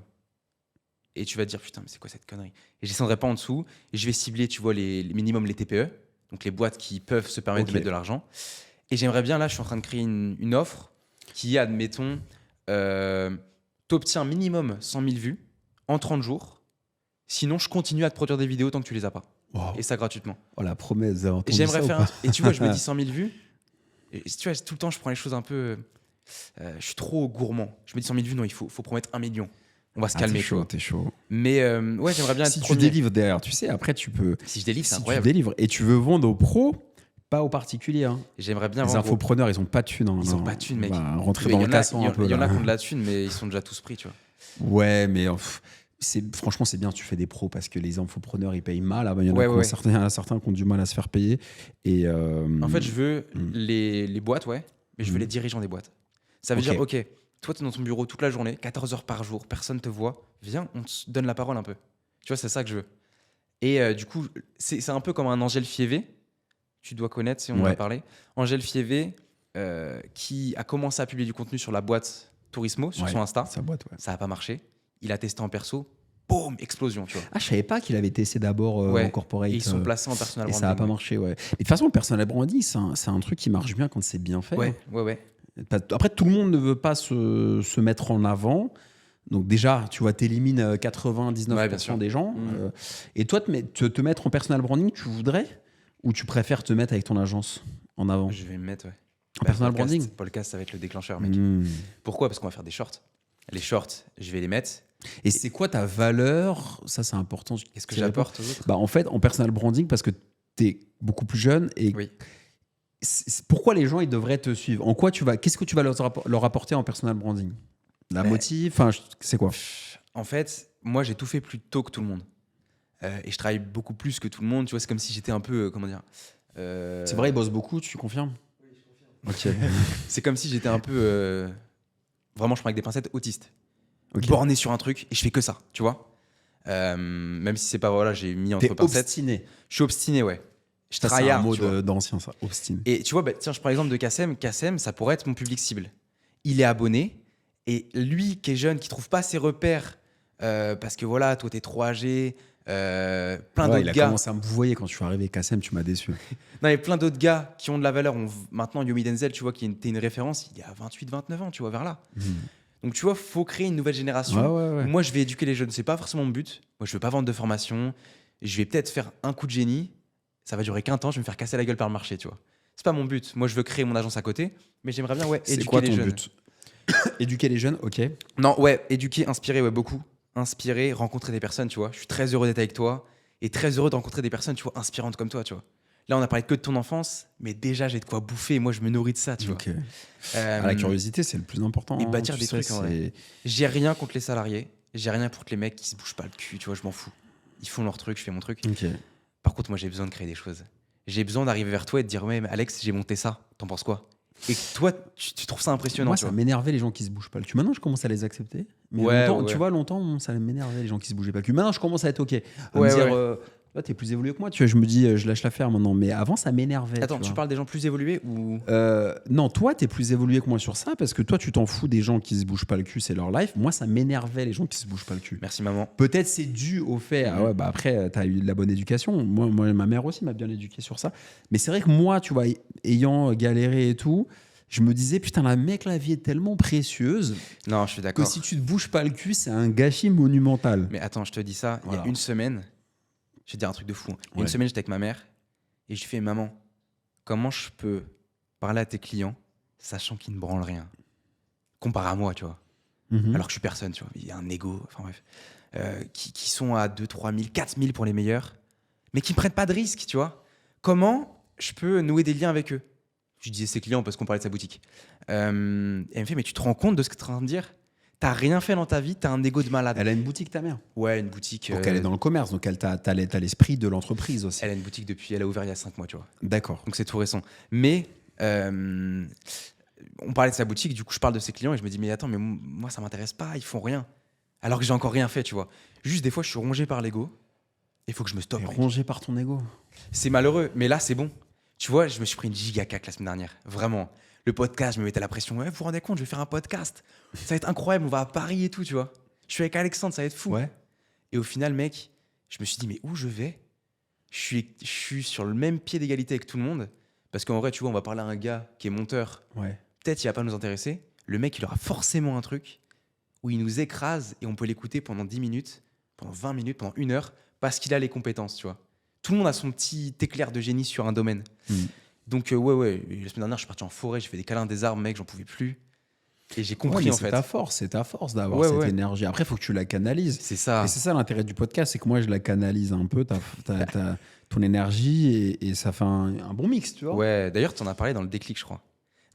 Et tu vas te dire, putain, mais c'est quoi cette connerie? Et je descendrai pas en dessous. Et je vais cibler, tu vois, les minimum, les TPE. Donc les boîtes qui peuvent se permettre de mettre de l'argent. Et j'aimerais bien, là, je suis en train de créer une offre qui, admettons, t'obtiens minimum 100 000 vues en 30 jours. Sinon, je continue à te produire des vidéos tant que tu les as pas. Wow. Et ça gratuitement. Oh, la promesse, vous avez Et entendu j'aimerais ça ou faire. pas Et tu vois, je me dis 100 000 vues. Et tu vois, tout le temps, je prends les choses un peu. Je suis trop gourmand. Je me dis 100 000 vues, non, il faut promettre 1 million. On va se calmer, t'es tu chaud, vois. t'es chaud. Mais ouais, j'aimerais bien être Si tu premier. délivres derrière, tu sais, après tu peux. Si je délivre, c'est Si tu incroyable. délivres et tu veux vendre aux pros, pas aux particuliers. Hein. J'aimerais bien Les vendre. infopreneurs, ils ont pas de thunes. Hein, Ils ont non. pas de thunes, mec. On va rentrer Mais dans il y le en a- cassant un peu. Il y en a là. qui ont de la thune, mais ils sont déjà tous pris, tu vois. Ouais, mais franchement, c'est bien, tu fais des pros parce que les infopreneurs, ils payent mal. Ah ben, il y en a Ouais. certains qui ont du mal à se faire payer. Et, En fait, je veux Mm. les boîtes, ouais, mais je veux Mm. les dirigeants des boîtes. Ça veut Ok. dire, ok, toi, tu es dans ton bureau toute la journée, 14 heures par jour, personne te voit. Viens, on te donne la parole un peu. Tu vois, c'est ça que je veux. Et du coup, c'est un peu comme un Angèle Fievé. Tu dois connaître si on en a Ouais. parlé. Angèle Fievé, qui a commencé à publier du contenu sur la boîte Tourismo, sur Ouais, son Insta. sa boîte, ouais. Ça n'a pas marché. Il a testé en perso. Boum, explosion, tu vois. Ah, je savais pas qu'il avait testé d'abord Ouais. en corporate. Et ils sont placés en personal et branding. ça n'a pas ouais. marché, ouais. Mais de toute façon, le personal branding, c'est un truc qui marche bien quand c'est bien fait. Ouais, ouais. Après, tout le monde ne veut pas se mettre en avant. Donc déjà, tu vois, t'élimines 99% Ouais, bien sûr. des gens. Mhm. Et toi, te mettre en personal branding, tu voudrais? Ou tu préfères te mettre avec ton agence en avant? Je vais me mettre, ouais. En personal Podcast- branding? Podcast, ça va être le déclencheur, mec. Hmm. Pourquoi? Parce qu'on va faire des shorts. Les shorts, je vais les mettre. Et c'est quoi ta valeur? Ça, c'est important. Qu'est-ce que j'apporte aux autres? Bah, en fait, en personal branding, parce que tu es beaucoup plus jeune et Oui. pourquoi les gens ils devraient te suivre? En quoi qu'est-ce que tu vas leur apporter en personal branding? La Ouais. motive, enfin, c'est quoi? En fait, moi, j'ai tout fait plus tôt que tout le monde. Et je travaille beaucoup plus que tout le monde. Tu vois, c'est comme si j'étais un peu, comment dire C'est vrai, ils bossent beaucoup, tu confirmes? Ok. C'est comme si j'étais un peu, vraiment, je prends avec des pincettes, autiste. Ok. Borné sur un truc et je fais que ça, tu vois. Même si c'est pas, voilà, j'ai mis entre T'es pincettes. obstiné. Je suis obstiné, ouais. Je Ça, c'est travaille un hard, mot tu vois. d'ancien, ça. Obstiné. Et tu vois, bah, tiens, je prends l'exemple de Kassem. Kassem, ça pourrait être mon public cible. Il est abonné et lui qui est jeune, qui trouve pas ses repères parce que voilà, toi t'es trop âgé, plein Ouais, d'autres il a gars. commencé à me vouvoyer quand je suis arrivé. Kassem, tu m'as déçu. Non, mais plein d'autres gars qui ont de la valeur. Maintenant, Yomi Denzel, tu vois, qui était une référence, il y a 28, 29 ans, tu vois, vers là. Donc tu vois, faut créer une nouvelle génération. Ouais. Moi, je vais éduquer les jeunes. C'est pas forcément mon but. Moi, je veux pas vendre de formation. Je vais peut-être faire un coup de génie. Ça va durer qu'un temps. Je vais me faire casser la gueule par le marché, tu vois. C'est pas mon but. Moi, je veux créer mon agence à côté, mais j'aimerais bien, ouais, C'est éduquer quoi les ton jeunes. but? Éduquer les jeunes, ok. Non, ouais, éduquer, inspirer, ouais, beaucoup. Inspirer, rencontrer des personnes, tu vois. Je suis très heureux d'être avec toi et très heureux de rencontrer des personnes, tu vois, inspirantes comme toi, tu vois. Là, on a parlé que de ton enfance, mais déjà, j'ai de quoi bouffer. Moi, je me nourris de ça, tu vois. Ok. Euh, Ah, la curiosité, c'est le plus important. et hein, bâtir tu des sais, trucs, en vrai. J'ai rien contre les salariés. J'ai rien contre les mecs qui se bougent pas le cul, tu vois, je m'en fous. Ils font leur truc, je fais mon truc. Ok. Par contre, moi, j'ai besoin de créer des choses. J'ai besoin d'arriver vers toi et de dire, ouais, mais Alex, j'ai monté ça. T'en penses quoi? Et toi, tu trouves ça impressionnant, Moi, tu ça vois. m'énervait les gens qui se bougent pas le cul. Maintenant, je commence à les accepter. Mais Ouais, longtemps, ouais. tu vois, longtemps, ça m'énervait les gens qui se bougeaient pas le cul. Maintenant, je commence à être ok. À Ouais, me dire, ouais. là, t'es plus évolué que moi. Tu vois, je me dis, je lâche l'affaire maintenant. Mais avant, ça m'énervait. Attends, tu tu vois. parles des gens plus évolués ou. Non, toi, t'es plus évolué que moi sur ça parce que toi, tu t'en fous des gens qui se bougent pas le cul, c'est leur life. Moi, ça m'énervait les gens qui se bougent pas le cul. Merci, maman. Peut-être c'est dû au fait, ah ouais, bah après, t'as eu de la bonne éducation. Moi, ma mère aussi m'a bien éduqué sur ça. Mais c'est vrai que moi, tu vois, ayant galéré et tout, je me disais, putain, la vie est tellement précieuse Non, je suis que d'accord. si tu te bouges pas le cul, c'est un gâchis monumental. Mais attends, je te dis ça, il y Voilà. a une semaine, je vais te dire un truc de fou. Il y a Ouais. une semaine, j'étais avec ma mère et je lui fais, maman, comment je peux parler à tes clients sachant qu'ils ne branlent rien comparé à moi, tu vois. Mhm. Alors que je suis personne, tu vois. Il y a un ego, enfin bref. Qui sont à 2, 3 000, 4 000 pour les meilleurs, mais qui ne prennent pas de risques, tu vois. Comment je peux nouer des liens avec eux? Je disais ses clients parce qu'on parlait de sa boutique. Et elle me fait, mais tu te rends compte de ce que tu es en train de dire? T'as rien fait dans ta vie, t'as un ego de malade. Elle a une boutique, ta mère. Ouais, une boutique. Donc elle est dans le commerce, donc t'as l'esprit de l'entreprise aussi. Elle a une boutique depuis, elle a ouvert il y a 5 mois, tu vois. D'accord. Donc c'est tout récent. Mais on parlait de sa boutique, du coup, je parle de ses clients et je me dis, mais attends, mais moi, ça m'intéresse pas, ils font rien. Alors que j'ai encore rien fait, tu vois. Juste, des fois, je suis rongé par l'ego. Il faut que je me stoppe. T'es rongé par ton ego. C'est malheureux, mais là, c'est bon. Tu vois, je me suis pris une giga cac la semaine dernière. Vraiment. Le podcast, je me mettais la pression. Ouais, vous vous rendez compte, je vais faire un podcast. Ça va être incroyable, on va à Paris et tout, tu vois. Je suis avec Alexandre, ça va être fou. Ouais. Et au final, mec, je me suis dit, mais où je vais ? Je suis sur le même pied d'égalité avec tout le monde. Parce qu'en vrai, tu vois, on va parler à un gars qui est monteur. Ouais. Peut-être il va pas nous intéresser. Le mec, il aura forcément un truc où il nous écrase et on peut l'écouter pendant 10 minutes, pendant 20 minutes, pendant 1 heure, parce qu'il a les compétences, tu vois. Tout le monde a son petit éclair de génie sur un domaine. Donc, ouais. La semaine dernière, je suis parti en forêt, j'ai fait des câlins des arbres, mec, j'en pouvais plus. Et j'ai compris, mais en fait. C'est ta force d'avoir cette énergie. Après, il faut que tu la canalises. C'est ça. Et c'est ça l'intérêt du podcast, c'est que moi, je la canalise un peu, ton énergie, et ça fait un bon mix, tu vois. Ouais, d'ailleurs, tu en as parlé dans le déclic, je crois.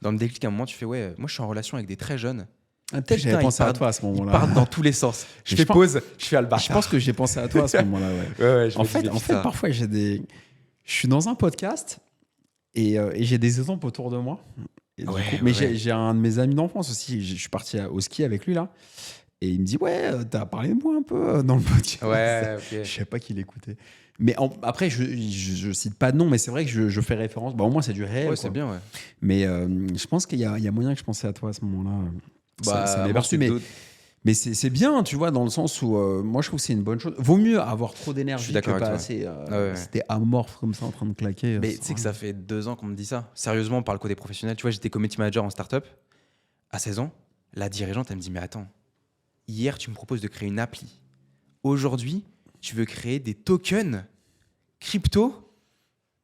Dans le déclic, à un moment, tu fais, ouais, moi, je suis en relation avec des très jeunes. Ah, peut-être Putain, j'avais pensé ils à toi à ce Ils moment-là. partent dans tous les sens. Je Mais fais je pense- pause, je fais Albar. Je pense que j'ai pensé à toi à ce moment-là, ouais. Ouais, je En me disais, fait, putain. parfois, je suis dans un podcast et j'ai des exemples autour de moi. Et du Ouais, coup- mais ouais. j'ai un de mes amis d'enfance aussi. Je suis parti au ski avec lui là. Et il me dit, ouais, t'as parlé de moi un peu dans le podcast. Ouais, Je ok. sais pas qui l'écoutait. Mais après, je cite pas de nom, mais c'est vrai que je fais référence. Bah, au moins, c'est du réel. Ouais, quoi. c'est bien, ouais. Mais je pense qu'il y a moyen que je pensais à toi à ce moment-là. Ça m'est moi, perçu, c'est mais, d'autres- mais c'est bien, tu vois, dans le sens où moi, je trouve que c'est une bonne chose. Vaut mieux avoir trop Je d'énergie suis que d'accord pas avec assez. ouais. C'était amorphe comme ça en train de claquer. Mais tu sais que ça fait 2 ans qu'on me dit ça. Sérieusement, par le côté professionnel. Tu vois, j'étais community manager en startup à 16 ans. La dirigeante, elle me dit, mais attends, hier, tu me proposes de créer une appli. Aujourd'hui, tu veux créer des tokens crypto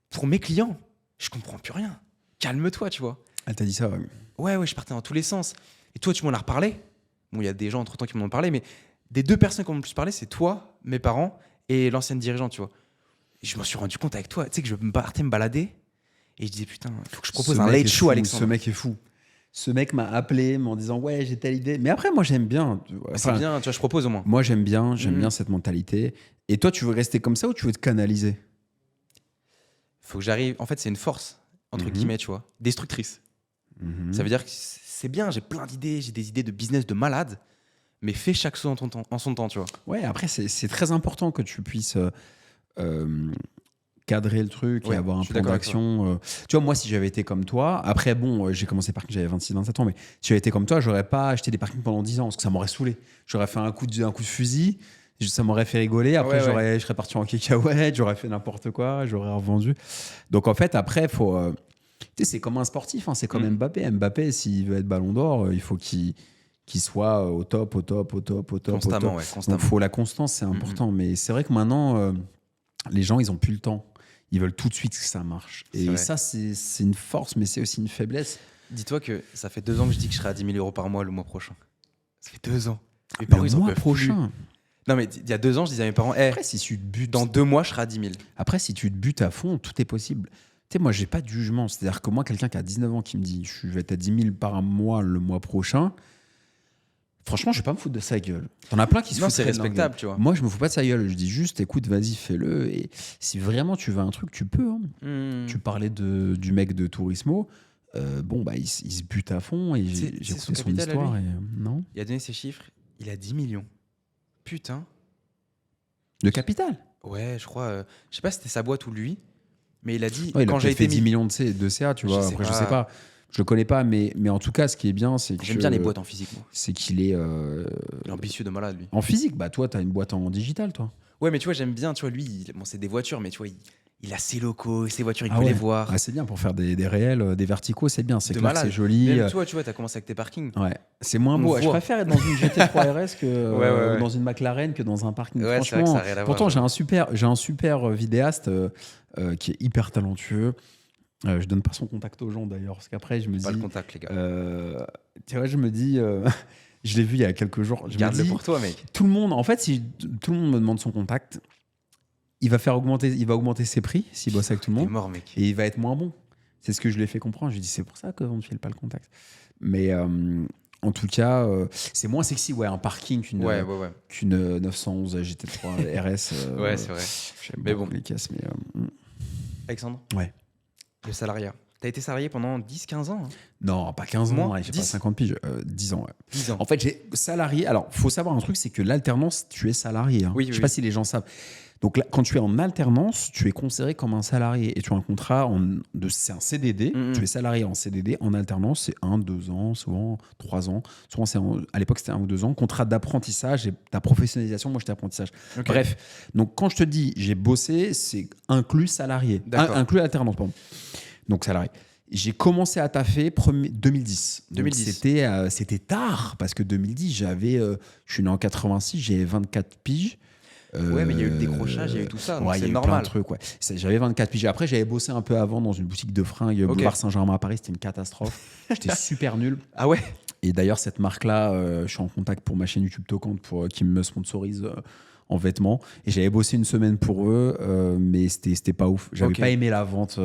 pour mes clients. Je comprends plus rien. Calme-toi, tu vois. Elle t'a dit ça, ouais. Ouais, je partais dans tous les sens. Et toi, tu m'en as reparlé. Bon, il y a des gens entre-temps qui m'en ont parlé, mais des 2 personnes qui m'ont le plus parlé, c'est toi, mes parents et l'ancienne dirigeante, tu vois. Et je me suis rendu compte avec toi, tu sais, que je partais me balader et je disais, putain, il faut que je propose Ce un mec late est show, fou, Alexandre. Ce mec est fou. Ce mec m'a appelé en disant, ouais, j'ai telle idée. Mais après, moi, j'aime bien. C'est Enfin, bien, tu vois, je propose au moins. moi, j'aime bien cette mentalité. Et toi, tu veux rester comme ça ou tu veux te canaliser? Faut que j'arrive. En fait, c'est une force, entre guillemets, tu vois, destructrice. Ça veut dire que c'est bien, j'ai plein d'idées, j'ai des idées de business de malade, mais fais chaque chose en son temps, tu vois. Ouais, après, c'est très important que tu puisses cadrer le truc et Ouais, avoir un je suis plan d'accord avec d'action. Tu vois, moi, si j'avais été comme toi, après, bon, j'ai commencé parking, j'avais 26, 27 ans, mais si j'avais été comme toi, j'aurais pas acheté des parkings pendant 10 ans, parce que ça m'aurait saoulé. J'aurais fait un coup de fusil, ça m'aurait fait rigoler, après, Ouais. je serais parti en cacahuète, j'aurais fait n'importe quoi, j'aurais revendu. Donc, en fait, après, faut... tu sais, c'est comme un sportif, hein, c'est comme Mbappé. Mbappé, s'il veut être ballon d'or, il faut qu'il soit au top. Constamment, ouais, constamment. Donc, faut la constance, c'est important. Mais c'est vrai que maintenant, les gens, ils ont plus le temps. Ils veulent tout de suite que ça marche. C'est Et vrai. ça, c'est une force, mais c'est aussi une faiblesse. Dis-toi que ça fait 2 ans que je dis que je serai à 10 000 euros par mois le mois prochain. Ça fait 2 ans. Mes parents, ils Le en mois peuvent prochain. plus. Non, mais il y a 2 ans, je disais à mes parents, Après, si tu te butes, dans 2 mois, je serai à 10 000. après, si tu te butes à fond, tout est possible. Tu sais, moi, j'ai pas de jugement. C'est-à-dire que moi, quelqu'un qui a 19 ans qui me dit je vais être à 10 000 par mois le mois prochain, franchement, je vais pas me foutre de sa gueule. T'en as plein qui se Non, foutent c'est de leur respectable, gueule. tu vois. Moi, je me fous pas de sa gueule. Je dis juste, écoute, vas-y, fais-le. Et si vraiment tu veux un truc, tu peux. Hein. Tu parlais du mec de Turismo. Bon, bah, il se bute à fond. Et C'est j'ai son écouté son capital à histoire. lui. Et, non. Il a donné ses chiffres, il a 10 millions. Putain. De capital. Ouais, je crois. Je sais pas si c'était sa boîte ou lui, mais il a dit Ouais, il a quand j'ai peut-être fait été 10 mis. millions de CA, tu Je vois. sais Après, je pas. sais pas. Je le connais pas, mais en tout cas, ce qui est bien, c'est que. J'aime bien les boîtes en physique, moi. C'est qu'il est. Il est ambitieux de malade, lui. En physique, bah, toi, t'as une boîte en digital, toi. Ouais, mais tu vois, j'aime bien, tu vois, lui, bon, c'est des voitures, mais tu vois, il a ses locaux, ses voitures, il Ah peut ouais. les voir. Ah, c'est bien pour faire des réels, des verticaux, c'est bien. C'est De clair que malade. c'est joli. Même toi, tu vois, t'as commencé avec tes parkings. Ouais, c'est moins On beau. voit. Je préfère être dans une GT3 RS que Ouais. dans une McLaren que dans un parking. Ouais, c'est vrai que Franchement, ça a rien à voir, pourtant, ouais. j'ai un super vidéaste qui est hyper talentueux. Je donne pas son contact aux gens d'ailleurs, parce qu'après, je me Pas dis. le contact, les gars. Tu vois, je me dis. Je l'ai vu il y a quelques jours. Je me Garde-le dis, pour toi, mec. tout le monde, en fait, si tout le monde me demande son contact, il va augmenter ses prix s'il bosse avec tout le T'es monde. mort, mec. Et il va être moins bon. C'est ce que je lui ai fait comprendre. Je lui ai dit, c'est pour ça qu'on ne file pas le contact. Mais en tout cas, c'est moins sexy, un parking qu'une Ouais. qu'une 911 GT3 RS. Ouais, c'est vrai. J'aime Mais beaucoup bon. les casses. Mais, Alexandre, ouais. le salariat, T'as été salarié pendant 10-15 ans. Hein. Non, pas 15 ans, Moins, ouais, j'ai 10. pas 50 piges, 10 ans. Ouais. 10 ans. En fait, j'ai salarié. Alors, faut savoir un truc, c'est que l'alternance, tu es salarié. Hein. Oui, Je sais oui. pas si les gens savent. Donc, là, quand tu es en alternance, tu es considéré comme un salarié et tu as un contrat c'est un CDD. Mhm. Tu es salarié en CDD. En alternance, c'est 1, 2 ans, souvent 3 ans. Souvent, à l'époque, c'était 1 ou 2 ans. Contrat d'apprentissage et ta professionnalisation. Moi, j'étais apprentissage. Ok. Bref, donc quand je te dis j'ai bossé, c'est inclus salarié. D'accord. Inclus alternance, pardon. Donc salarié. J'ai commencé à taffer 2010. Donc 2010. c'était tard parce que 2010, je suis né en 86, j'avais 24 piges. Ouais, mais il y a eu le décrochage, il y a eu tout ça. Donc Ouais, il y a c'est eu plein normal. de trucs. Ouais. J'avais 24 piges. Après, j'avais bossé un peu avant dans une boutique de fringues, Boulevard Saint-Germain à Paris. C'était une catastrophe. J'étais super nul. Ah ouais. Et d'ailleurs, cette marque-là, je suis en contact pour ma chaîne YouTube Tocante pour qui me sponsorise en vêtements. Et j'avais bossé une semaine pour eux, mais c'était pas ouf. J'avais Ok. pas aimé la vente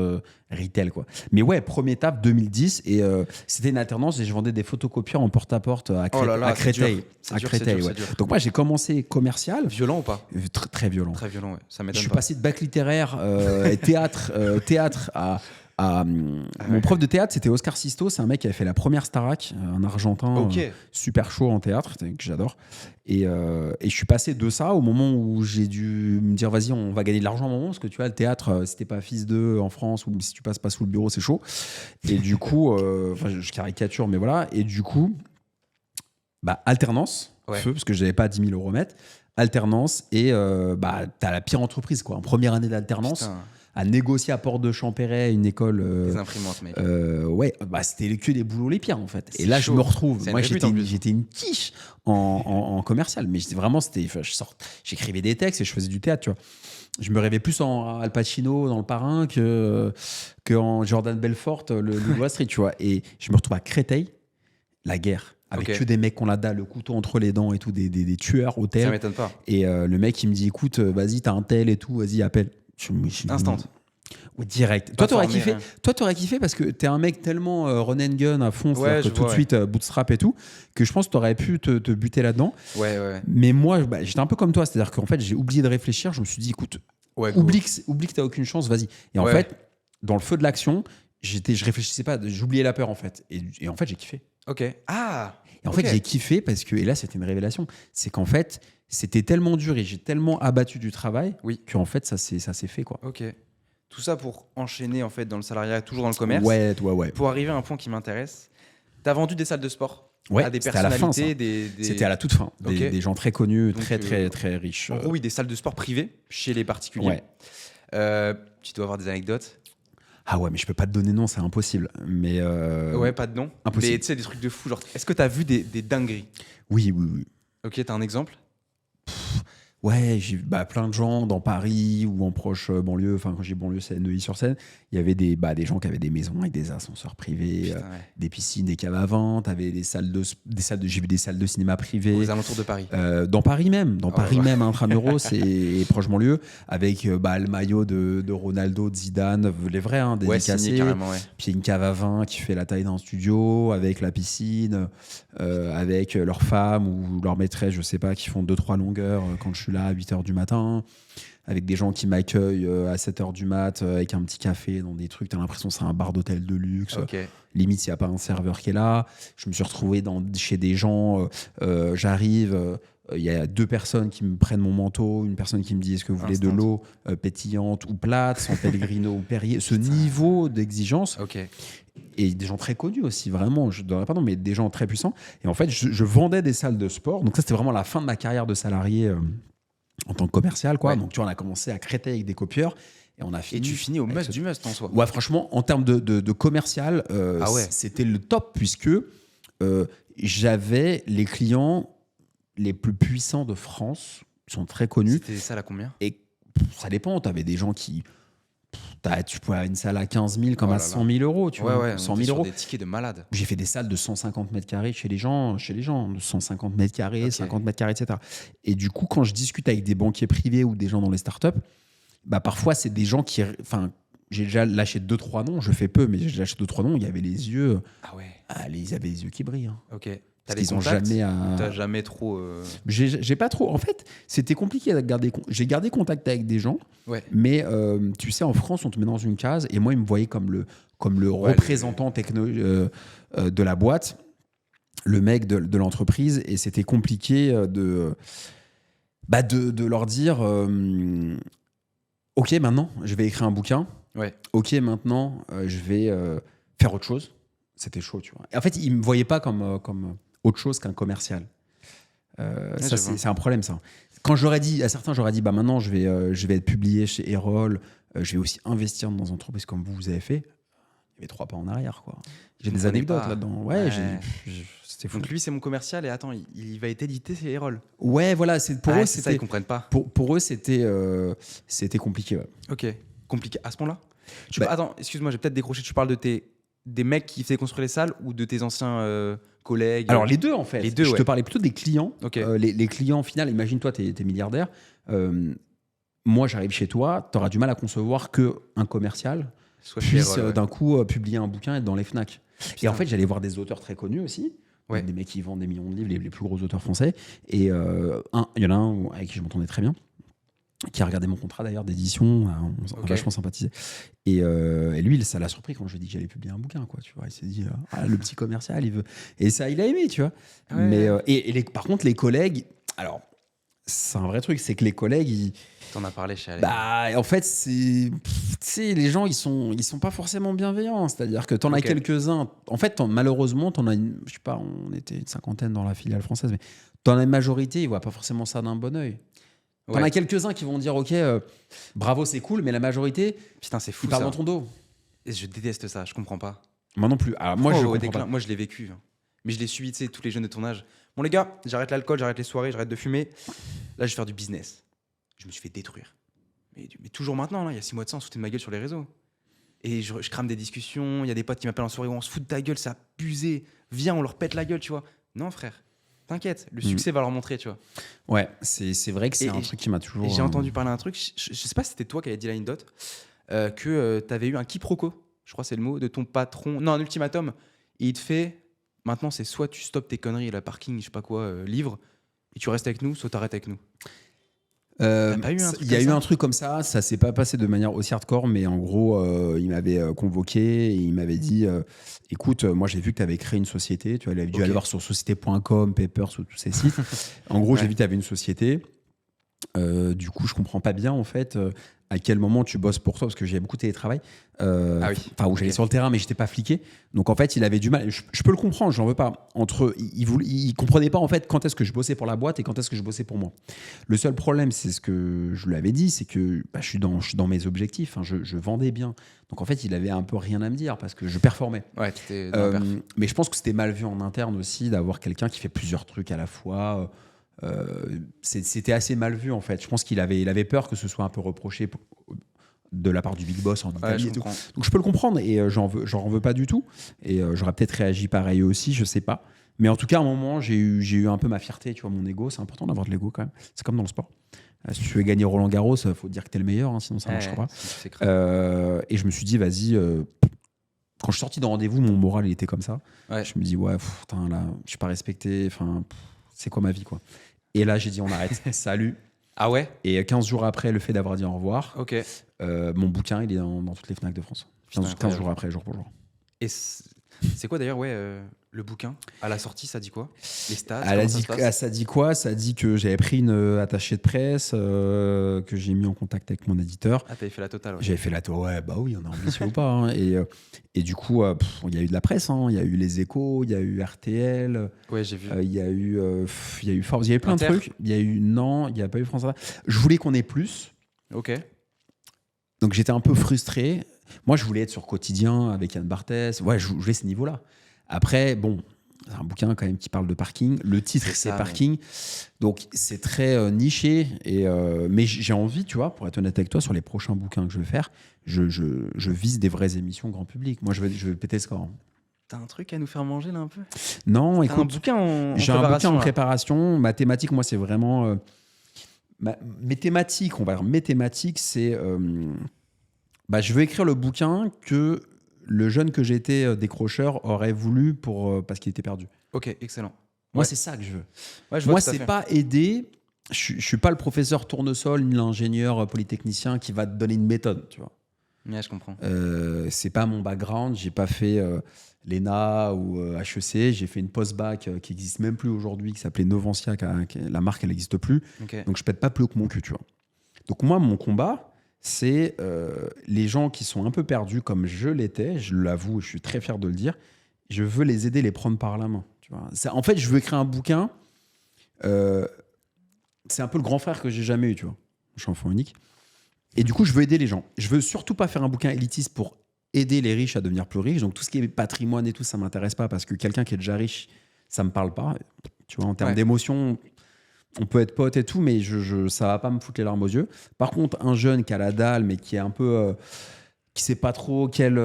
retail, quoi. Mais ouais, premier étape 2010 et c'était une alternance et je vendais des photocopieurs en porte-à-porte à, Oh là là, à c'est dur. Créteil. C'est À dur, Créteil, c'est dur, ouais. c'est dur. Donc moi, j'ai commencé commercial, Violent ou pas? très violent. Très violent, ouais. Ça Je m'étonne suis pas. passé de bac littéraire et théâtre à Ah mon ouais. prof de théâtre, c'était Oscar Sisto. C'est un mec qui avait fait la première Starac, un Argentin Ok. super chaud en théâtre, que j'adore. Et je suis passé de ça au moment où j'ai dû me dire vas-y, on va gagner de l'argent à un moment, parce que tu vois, le théâtre, si t'es pas fils d'eux en France ou si tu passes pas sous le bureau, c'est chaud. Et du coup, je caricature, mais voilà. Et du coup, alternance, Ouais. feu, parce que j'avais pas 10 000 euros mettre. Alternance et t'as la pire entreprise, quoi. En première année d'alternance, Putain, à négocier à Porte de Champéret, une école. des imprimantes, mec. Ouais, c'était que des boulots les pires en fait. C'est Et là, chaud. je me retrouve. C'est Moi, une répute, j'étais en plus. j'étais une quiche en commercial, mais j'écrivais des textes et je faisais du théâtre, tu vois. Je me rêvais plus en Al Pacino dans Le Parrain que en Jordan Belfort, le Wall Street, tu vois. Et je me retrouve à Créteil, la guerre, avec Ok. que des mecs qui ont la dalle, le couteau entre les dents et tout, des tueurs au Ça tel. m'étonne pas. Et le mec, il me dit, écoute, vas-y, t'as un tel et tout, vas-y, appelle. Instant. Ouais, direct. Pas Toi, t'aurais formé, kiffé. rien. Toi, t'aurais kiffé parce que t'es un mec tellement run and gun à fond, Ouais, c'est-à-dire que je tout vois, de suite bootstrap et tout, que je pense que t'aurais pu te buter là-dedans. Ouais. Mais moi, j'étais un peu comme toi, c'est-à-dire qu'en fait, j'ai oublié de réfléchir. Je me suis dit, écoute, Ouais, go. oublie que t'as aucune chance, vas-y. Et en Ouais. fait, dans le feu de l'action, je réfléchissais pas, j'oubliais la peur en fait. Et en fait, j'ai kiffé. Ok. Ah. Et en Ok. fait, j'ai kiffé parce que, et là, c'était une révélation, c'est qu'en fait, c'était tellement dur et j'ai tellement abattu du travail Oui. qu'en fait, ça s'est fait, quoi. Ok. Tout ça pour enchaîner en fait dans le salariat, toujours dans le commerce. Ouais. Pour arriver à un point qui m'intéresse. T'as vendu des salles de sport Ouais, à des c'était à la fin, personnalités, des... C'était à la toute fin. Ok. Des gens très connus, Donc, très riches. En gros, oui, des salles de sport privées chez les particuliers. Ouais. Tu dois avoir des anecdotes. Ah ouais, mais je peux pas te donner nom, c'est impossible. Mais Ouais, pas de nom. impossible. Mais tu sais, des trucs de fou. Genre, est-ce que t'as vu des dingueries? oui. Ok, t'as un exemple? Ouais, j'ai plein de gens dans Paris ou en proche banlieue. Enfin, quand j'ai banlieue, c'est Neuilly-sur-Seine. Il y avait des gens qui avaient des maisons avec des ascenseurs privés, Putain, ouais. des piscines, des caves à vin. T'avais j'ai vu des salles de cinéma privées. Aux alentours de Paris. Dans Paris même, ouais. même, intramuros et proche banlieue, avec le maillot de Ronaldo, de Zidane, les vrais, hein, Ouais, dédicacés. signé carrément, ouais. Puis une cave à vin qui fait la taille d'un studio, avec la piscine, avec leur femme ou leur maîtresse, je sais pas, qui font 2-3 longueurs quand je suis là à 8h du matin, avec des gens qui m'accueillent à 7h du mat, avec un petit café dans des trucs, t'as l'impression que c'est un bar d'hôtel de luxe. Ok. Limite, s'il n'y a pas un serveur qui est là. Je me suis retrouvé chez des gens, j'arrive, il y a 2 personnes qui me prennent mon manteau, une personne qui me dit est-ce que vous voulez de Instant. l'eau pétillante ou plate, sans Pellegrino ou Perrier. Ce niveau d'exigence, Ok. et des gens très connus aussi, vraiment, je ne donnerai pas nom, mais des gens très puissants. Et en fait, je vendais des salles de sport. Donc ça, c'était vraiment la fin de ma carrière de salarié en tant que commercial, quoi. Ouais. Donc tu vois, on a commencé à Créteil avec des copieurs et on a Et fini. tu finis au avec must ce- du must en soi. Ouais, franchement, en termes de commercial, Ah ouais. c'était le top puisque j'avais les clients les plus puissants de France, qui sont très connus. C'était ça à combien? Et ça dépend, tu avais des gens qui... tu pouvais avoir une salle à 15 000 comme Oh à là là. 100 000 euros, tu vois, on 100 était 000 sur euros. des tickets de malade. J'ai fait des salles de 150 mètres carrés chez les gens, de 150 mètres carrés, Ok. 50 mètres carrés, etc. Et du coup, quand je discute avec des banquiers privés ou des gens dans les startups, parfois, c'est des gens qui... Enfin, j'ai déjà lâché 2-3 noms, je fais peu, mais j'ai lâché 2-3 noms, il y avait les yeux... Ah ouais. Ils avaient les yeux qui brillent. Hein. Ok. T'as Parce des qu'ils ont contacts jamais ou t'as à. jamais trop. J'ai pas trop. En fait, c'était compliqué de garder. J'ai gardé contact avec des gens, Ouais. mais tu sais, en France, on te met dans une case et moi, ils me voyaient comme le Ouais, représentant de la boîte, le mec de l'entreprise, et c'était compliqué de leur dire ok, maintenant, je vais écrire un bouquin. Ouais. Ok, maintenant, je vais faire autre chose. C'était chaud, tu vois. Et en fait, ils me voyaient pas comme autre chose qu'un commercial. Ça, je vois. c'est un problème, ça. Quand j'aurais dit, à certains, j'aurais dit, bah maintenant, je vais être publié chez Erol, je vais aussi investir dans des entreprises comme vous avez fait. Il y avait 3 pas en arrière, quoi. J'ai Ils des comprenaient anecdotes pas. là-dedans. Ouais. C'était fou. Donc lui, c'est mon commercial et attends, il va être édité chez Erol. Ouais, voilà, pour eux, c'est ça, ils comprennent pas. pour eux, c'était compliqué. Ouais. Ok. Compliqué à ce point-là. Bah- Attends, excuse-moi, j'ai peut-être décroché. Tu parles de des mecs qui faisaient construire les salles ou de tes anciens collègues? Alors, les deux, en fait. Les deux, Je te ouais. parlais plutôt des clients. Ok. Les clients, au final, imagine-toi, t'es milliardaire. Moi, j'arrive chez toi, t'auras du mal à concevoir qu'un commercial Soit chez puisse Erol, ouais. d'un coup publier un bouquin et être dans les Fnac. Et Putain. en fait, j'allais voir des auteurs très connus aussi. Ouais. Des mecs qui vendent des millions de livres, les plus gros auteurs français. Et il y en a un avec qui je m'entendais très bien, qui a regardé mon contrat d'ailleurs d'édition, on a Ok. vachement sympathisé. Et lui, ça l'a surpris quand je lui ai dit que j'allais publier un bouquin, quoi. Tu vois, il s'est dit, le petit commercial, il veut. Et ça, il a aimé, tu vois. Ouais. Mais par contre, les collègues, alors, c'est un vrai truc, c'est que les collègues, T'en as parlé chez Alain. bah, en fait, tu sais, les gens, ils sont pas forcément bienveillants. C'est-à-dire que t'en as Ok. quelques-uns. En fait, malheureusement, t'en as je sais pas, on était une 50aine dans la filiale française, mais t'en as une majorité, ils voient pas forcément ça d'un bon œil. T'en Ouais. as quelques-uns qui vont dire, ok, bravo, c'est cool, mais la majorité, Putain, c'est fou ils parlent ça. dans ton dos. Et je déteste ça, je comprends pas. Moi non plus. Alors, moi, je comprends pas. Moi, je l'ai vécu. Hein. Mais je l'ai subi, tu sais, tous les jeunes de ton âge. Bon, les gars, j'arrête l'alcool, j'arrête les soirées, j'arrête de fumer. Là, je vais faire du business. Je me suis fait détruire. Mais toujours maintenant, là, il y a 6 mois de ça, on se foutait de ma gueule sur les réseaux. Et je crame des discussions, il y a des potes qui m'appellent en soirée où on se fout de ta gueule, c'est abusé. Viens, on leur pète la gueule, tu vois. Non, frère, t'inquiète, le succès va leur montrer, tu vois. Ouais, c'est vrai que c'est Et- un truc qui m'a toujours. Et j'ai entendu parler d'un truc, je sais pas si c'était toi qui avais dit l'anecdote, que tu avais eu un quiproquo, je crois que c'est le mot, de ton patron, non, un ultimatum. Et il te fait, maintenant c'est soit tu stoppes tes conneries, la parking, je sais pas quoi, livre, et tu restes avec nous, soit t'arrêtes avec nous. T'as pas eu un truc Il y a comme eu ça un truc comme ça s'est pas passé de manière aussi hardcore, mais en gros, il m'avait convoqué et il m'avait dit écoute, moi j'ai vu que tu avais créé une société, tu avais dû Ok. aller voir sur société.com, Papers ou tous ces sites. En gros, j'ai Ouais. vu que tu avais une société. Du coup, je comprends pas bien en fait à quel moment tu bosses pour toi, parce que j'ai beaucoup de télétravail. Ah oui. Enfin, où j'allais Ok. sur le terrain, mais j'étais pas fliqué. Donc en fait, il avait du mal. Je peux le comprendre, j'en veux pas. Il comprenait pas en fait quand est-ce que je bossais pour la boîte et quand est-ce que je bossais pour moi. Le seul problème, c'est ce que je lui avais dit, c'est que je suis dans mes objectifs. Hein, je vendais bien. Donc en fait, il avait un peu rien à me dire parce que je performais. Ouais, t'étais dans la perf. Mais je pense que c'était mal vu en interne aussi d'avoir quelqu'un qui fait plusieurs trucs à la fois. C'était assez mal vu en fait. Je pense qu'il avait peur que ce soit un peu reproché de la part du big boss en Ouais, Italie je et tout. comprends. Donc je peux le comprendre et j'en veux pas du tout. Et j'aurais peut-être réagi pareil aussi, je sais pas. Mais en tout cas, à un moment, j'ai eu un peu ma fierté, tu vois, mon ego. C'est important d'avoir de l'ego quand même. C'est comme dans le sport. Si tu veux gagner Roland Garros, faut dire que t'es le meilleur, hein, sinon ça marchera pas. C'est crade. Et je me suis dit, vas-y. Quand je suis sorti de rendez-vous, mon moral il était comme ça. Ouais. Je me dis, ouais, putain, là, je suis pas respecté. Enfin, c'est quoi ma vie, quoi. Et là, j'ai dit, on arrête. Salut. Ah ouais. Et 15 jours après le fait d'avoir dit au revoir, Ok. mon bouquin, il est dans toutes les FNAC de France. Putain, 15 incroyable. jours après, jour pour jour. Et c'est quoi d'ailleurs, le bouquin à la sortie, ça dit quoi? Les stats? Elle a comment ça dit, se passe ça dit quoi? Ça dit que j'avais pris une attachée de presse, que j'ai mis en contact avec mon éditeur. Ah, t'avais fait la totale. Ouais. J'avais fait la tour, ouais, bah oui, on est ambitieux ou pas. Hein. Et du coup, il y a eu de la presse, hein. Il y a eu Les Échos, il y a eu RTL, Ouais, j'ai vu. il y a eu Force, il y a eu plein Inter. de trucs. Il y a eu, non, il n'y a pas eu France Inter. Je voulais qu'on ait plus. Ok. Donc j'étais un peu frustré. Moi, je voulais être sur Quotidien avec Yann Barthès. Ouais, je voulais ce niveau-là. Après, bon, c'est un bouquin quand même qui parle de parking. Le titre, C'est c'est ça, Parking. Donc c'est très niché. Mais j'ai envie, tu vois, pour être honnête avec toi, sur les prochains bouquins que je vais faire, je vise des vraies émissions grand public. Moi, je vais péter le score. T'as un truc à nous faire manger là un peu? Non, T'as un écoute, bouquin en j'ai un bouquin préparation, en là. préparation. Ma thématique, moi, c'est vraiment... mes thématiques, on va dire, mes thématiques, c'est... je veux écrire le bouquin que le jeune que j'étais décrocheur aurait voulu parce qu'il était perdu. Ok, excellent. Moi, Ouais. c'est ça que je veux. Ouais, je vois Moi, tout à c'est fait. pas aider. Je suis pas le professeur tournesol ni l'ingénieur polytechnicien qui va te donner une méthode, tu vois. Ouais, je comprends. C'est pas mon background. J'ai pas fait l'ENA ou HEC. J'ai fait une post-bac qui existe même plus aujourd'hui, qui s'appelait Novancia. La marque, elle n'existe plus. Ok. Donc, je pète pas plus haut que mon cul, tu vois. Donc, moi, mon combat, c'est les gens qui sont un peu perdus, comme je l'étais. Je l'avoue, je suis très fier de le dire. Je veux les aider, les prendre par la main. Tu vois. En fait, je veux écrire un bouquin. C'est un peu le grand frère que j'ai jamais eu, tu vois. Je suis enfant unique. Et du coup, je veux aider les gens. Je veux surtout pas faire un bouquin élitiste pour aider les riches à devenir plus riches. Donc, tout ce qui est patrimoine et tout, ça m'intéresse pas parce que quelqu'un qui est déjà riche, ça me parle pas. Tu vois, en termes Ouais. d'émotion, on peut être pote et tout, mais ça va pas me foutre les larmes aux yeux. Par contre, un jeune qui a la dalle, mais qui est un peu. Qui sait pas trop quelle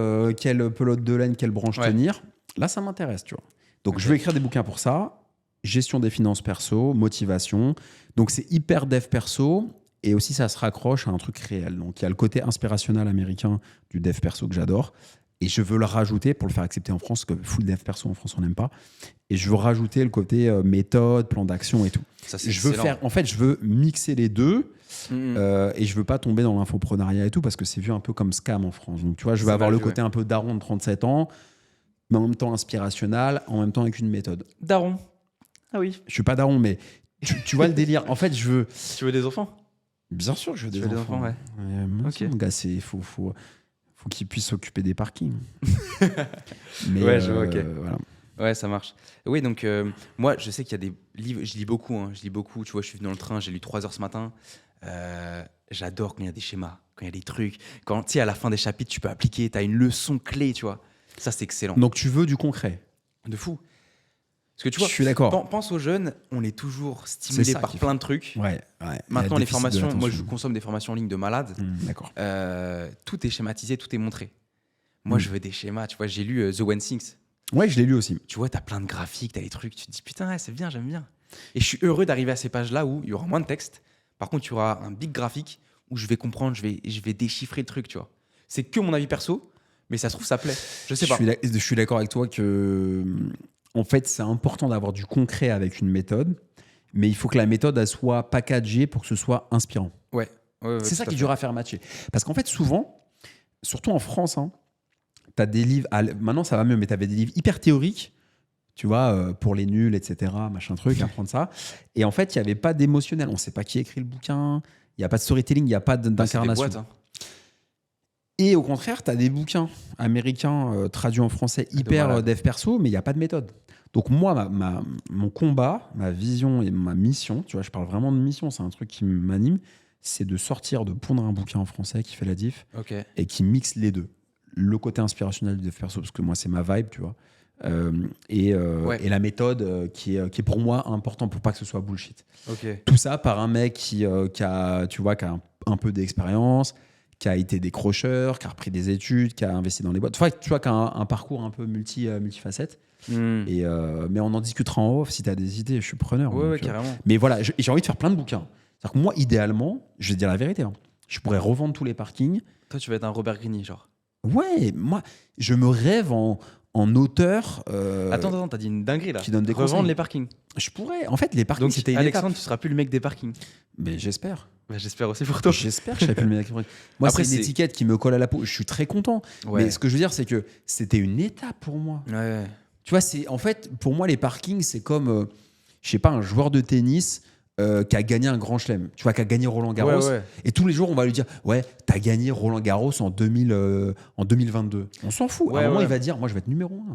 pelote de laine, quelle branche Ouais. tenir, là, ça m'intéresse, tu vois. Donc, Ok. je veux écrire des bouquins pour ça. Gestion des finances perso, motivation. Donc, c'est hyper dev perso. Et aussi, ça se raccroche à un truc réel. Donc, il y a le côté inspirationnel américain du dev perso que j'adore. Et je veux le rajouter pour le faire accepter en France, parce que full dev perso en France, on n'aime pas. Et je veux rajouter le côté méthode, plan d'action et tout. Ça, c'est Je veux excellent. en fait, je veux mixer les deux. Mhm. Et je veux pas tomber dans l'infoprenariat et tout parce que c'est vu un peu comme scam en France. Donc, tu vois, je veux C'est avoir mal le vu, côté un peu daron de 37 ans, mais en même temps inspirationnel, en même temps avec une méthode. Daron. Ah oui. Je suis pas daron, mais tu vois le délire. En fait, je veux. Tu veux des enfants? Bien sûr, je veux Tu des veux des enfants. enfants, ouais. Bien Ok. sûr, mon gars, faut qu'ils puissent s'occuper des parkings. Mais, Ouais, je vois, ok. Voilà. Ouais, ça marche. Oui, donc moi, je sais qu'il y a des livres, je lis beaucoup, hein, je lis beaucoup. Tu vois, je suis venu dans le train, j'ai lu 3 heures ce matin. J'adore quand il y a des schémas, quand il y a des trucs. Quand, tu sais, à la fin des chapitres, tu peux appliquer, tu as une leçon clé, tu vois. Ça, c'est excellent. Donc, tu veux du concret. De fou. Parce que tu Je vois, suis d'accord. pense aux jeunes, on est toujours stimulé C'est ça par qu'il plein de trucs. Ouais. Il y a Maintenant, un les déficit de formations, moi, je l'attention. consomme des formations en ligne de malade. D'accord. Tout est schématisé, tout est montré. Moi, je veux des schémas. Tu vois, j'ai lu The One Things. Ouais, je l'ai lu aussi. Tu vois, t'as plein de graphiques, t'as des trucs, tu te dis putain, ouais, c'est bien, j'aime bien. Et je suis heureux d'arriver à ces pages-là où il y aura moins de texte. Par contre, il y aura un big graphique où je vais comprendre, je vais déchiffrer le truc, tu vois. C'est que mon avis perso, mais ça se trouve, ça plaît. Je sais pas. Je suis d'accord avec toi que, en fait, c'est important d'avoir du concret avec une méthode, mais il faut que la méthode elle soit packagée pour que ce soit inspirant. Ouais. C'est ça qui est dur à faire matcher. Parce qu'en fait, souvent, surtout en France, hein, tu as des livres. Maintenant, ça va mieux, mais tu avais des livres hyper théoriques, tu vois, pour les nuls, etc., machin truc, apprendre ça. Et en fait, il n'y avait pas d'émotionnel. On ne sait pas qui a écrit le bouquin, il n'y a pas de storytelling, il n'y a pas Bah, c'est des d'incarnation. boîtes, hein. Et au contraire, tu as des bouquins américains traduits en français hyper malade. dev perso, mais il n'y a pas de méthode. Donc moi, mon combat, ma vision et ma mission, tu vois, je parle vraiment de mission, c'est un truc qui m'anime, c'est de sortir, de pondre un bouquin en français qui fait la diff Ok. et qui mixe les deux. Le côté inspirationnel du dev perso, parce que moi, c'est ma vibe, tu vois. Ouais. Et la méthode qui est pour moi important pour pas que ce soit bullshit. Ok. Tout ça par un mec qui a, tu vois, qui a un peu d'expérience, qui a été décrocheur, qui a repris des études, qui a investi dans les boîtes. Tu vois, qui a un parcours un peu multifacette. Hmm. Mais on en discutera en off. Si tu as des idées, je suis preneur. Ouais, Donc, ouais, carrément. mais voilà, j'ai envie de faire plein de bouquins. C'est-à-dire que moi, idéalement, je vais te dire la vérité, hein, je pourrais revendre tous les parkings. Toi, tu vas être un Robert Greene, genre. Ouais, moi, je me rêve en auteur. Attends, t'as dit une dinguerie là. qui donne des Revendre conseils. les parkings. Je pourrais. En fait, les parkings, Donc, c'était une Alexandre, étape. tu seras plus le mec des parkings. Mais j'espère. Bah, j'espère aussi pour toi. J'espère que je serai plus le mec. Moi, Après, c'est une c'est- étiquette qui me colle à la peau. Je suis très content. Ouais. Mais ce que je veux dire, c'est que c'était une étape pour moi. Ouais. Tu vois, en fait, pour moi, les parkings, c'est comme, je sais pas, un joueur de tennis qui a gagné un grand chelem. Tu vois, qui a gagné Roland Garros. Ouais. Et tous les jours, on va lui dire, ouais, t'as gagné Roland Garros en 2022. On s'en fout. À Ouais, un moment, ouais. il va dire, moi, je vais être numéro 1.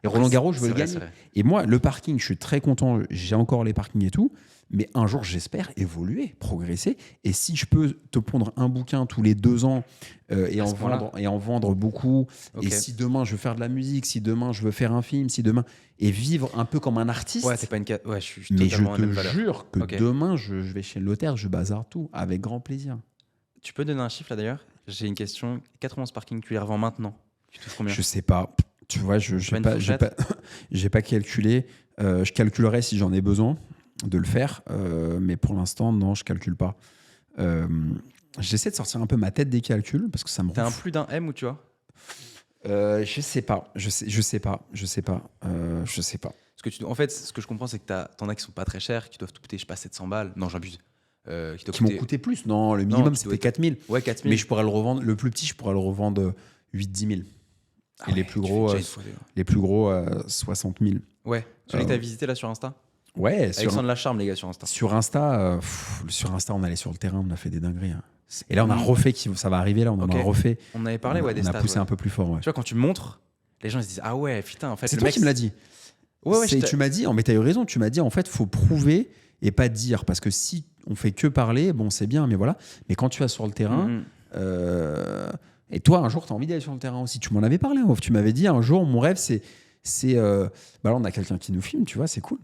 Et Après, Roland Garros, je veux c'est le vrai, gagner. c'est vrai. Et moi, le parking, je suis très content. J'ai encore les parkings et tout. Mais un jour, j'espère évoluer, progresser. Et si je peux te pondre un bouquin tous les 2 ans et À ce point-là. en vendre beaucoup, Ok. et si demain je veux faire de la musique, si demain je veux faire un film, si demain. Et vivre un peu comme un artiste. Ouais, c'est pas une carte. Ouais, je suis Mais je totalement à la même te valeur. jure que Ok. demain, je vais chez le notaire, je bazarde tout, avec grand plaisir. Tu peux donner un chiffre là d'ailleurs? J'ai une question. 91 parkings, tu les revends maintenant. Tu touches combien? Je sais pas. Tu vois, je Pas n'ai une pas, j'ai fourchette pas, j'ai pas calculé. Je calculerai si j'en ai besoin de le faire. Mais pour l'instant, non, je calcule pas. J'essaie de sortir un peu ma tête des calculs parce que ça me T'as rend un fou. plus d'un M ou tu vois? Je sais pas. Je sais pas. Parce En fait, ce que je comprends, c'est que t'en as qui sont pas très chers, qui doivent te coûter, je sais pas, 700 balles. Non, j'abuse. Qui doivent Qui m'ont coûté plus. Non, le minimum, qui c'était doit être- 4000. Ouais, 4000. Mais je pourrais le revendre. Le plus petit, je pourrais le revendre 8-10 000. Ah Et ouais, les plus tu gros, fais déjà une fois, déjà. 60 000. Ouais. Celui que t'as visité là sur Insta Ouais, sur, Alexandre Lacharme, les gars, sur Insta. sur Insta, on allait sur le terrain, on a fait des dingueries. Hein. Et là, on a refait, ça va arriver là, on en Ok. a refait. On en avait parlé, on ouais, des a stats. poussé ouais. un peu plus fort. Ouais. Tu vois, quand tu montres, les gens ils se disent ah ouais, putain, en fait, C'est le toi mec. qui me l'as dit. Ouais, Tu m'as dit, mais t'as eu raison, tu m'as dit en fait, faut prouver et pas dire. Parce que si on fait que parler, bon, c'est bien, mais voilà. Mais quand tu vas sur le terrain, et toi, un jour, tu as envie d'aller sur le terrain aussi. Tu m'en avais parlé, en off. Tu m'avais dit un jour, mon rêve, c'est bah là, on a quelqu'un qui nous filme, tu vois, c'est cool.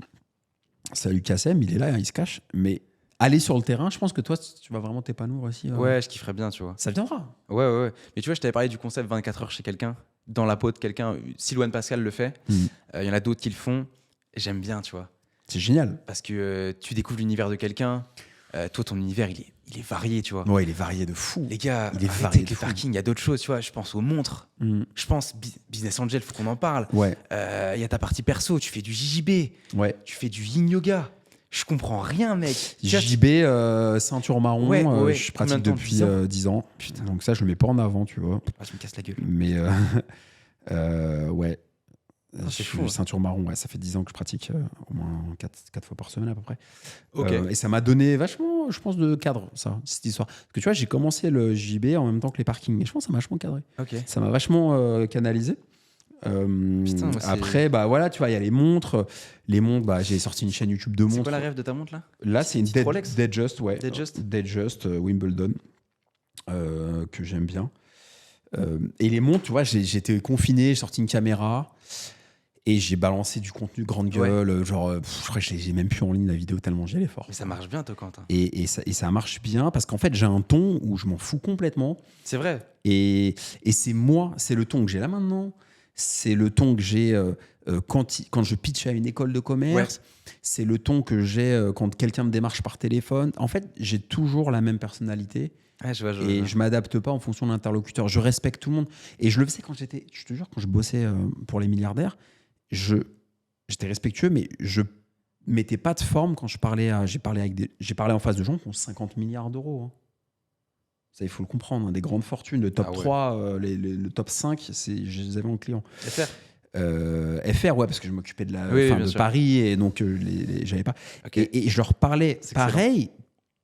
Salut Kassem, il est là, il se cache. Mais aller sur le terrain, je pense que toi, tu vas vraiment t'épanouir aussi. Ouais, je kifferais bien, tu vois. Ça viendra. Ouais. Mais tu vois, je t'avais parlé du concept 24 heures chez quelqu'un, dans la peau de quelqu'un. Silouane Pascal le fait. Il y en a d'autres qui le font. J'aime bien, tu vois. C'est génial. Parce que tu découvres l'univers de quelqu'un. Toi, ton univers, il est varié, tu vois. Ouais, il est varié de fou. Les gars, Il est arrêtez varié avec de les fou. parkings, il y a d'autres choses, tu vois. Je pense aux montres. Je pense Business Angel, faut qu'on en parle. Ouais, Il y a ta partie perso, tu fais du JJB, ouais. tu fais du yin yoga. Je comprends rien, mec. Tu vois, JB, ceinture marron, Ouais. je Combien pratique de temps, depuis 10 ans 10 ans. Putain. Donc ça, je le mets pas en avant, tu vois. Ah, je me casse la gueule. Mais ouais. c'est Je fou, suis hein. ceinture marron, ouais, ça fait 10 ans que je pratique au moins 4 fois par semaine à peu près. Ok. Et ça m'a donné vachement, je pense, de cadre, ça, cette histoire. Parce que tu vois, j'ai commencé le JB en même temps que les parkings. Et je pense que ça m'a vachement cadré. Ok. Ça m'a vachement canalisé. Putain, moi, c'est- Après, bah voilà, tu vois, il y a les montres. Les montres, bah, j'ai sorti une chaîne YouTube de C'est montres. quoi la rêve de ta montre là? Là, c'est une Petite Rolex Datejust, ouais. Datejust Datejust, Wimbledon, que j'aime bien. Et les montres, tu vois, j'étais confiné, j'ai sorti une caméra et j'ai balancé du contenu grande gueule. Genre, je crois que j'ai même plus en ligne la vidéo tellement j'y allais fort. Mais ça marche bien, toi, Quentin. Et ça marche bien parce qu'en fait, j'ai un ton où je m'en fous complètement. C'est vrai. Et c'est moi, c'est le ton que j'ai là maintenant. C'est le ton que j'ai quand je pitch à une école de commerce. C'est le ton que j'ai quand quelqu'un me démarche par téléphone. En fait, j'ai toujours la même personnalité. Ouais, je vois. Et je m'adapte pas en fonction de l'interlocuteur. Je respecte tout le monde. Et je le faisais quand je te jure, quand je bossais pour les milliardaires, j'étais respectueux, mais je mettais pas de forme quand je parlais j'ai parlé en face de gens qui ont 50 milliards d'euros. Hein. Ça, il faut le comprendre. Hein. Des grandes fortunes, le top 3, le top 5, je les avais en client. FR. FR, ouais, parce que je m'occupais de bien sûr. Paris et donc j'avais pas. Ok. Et je leur parlais C'est pareil,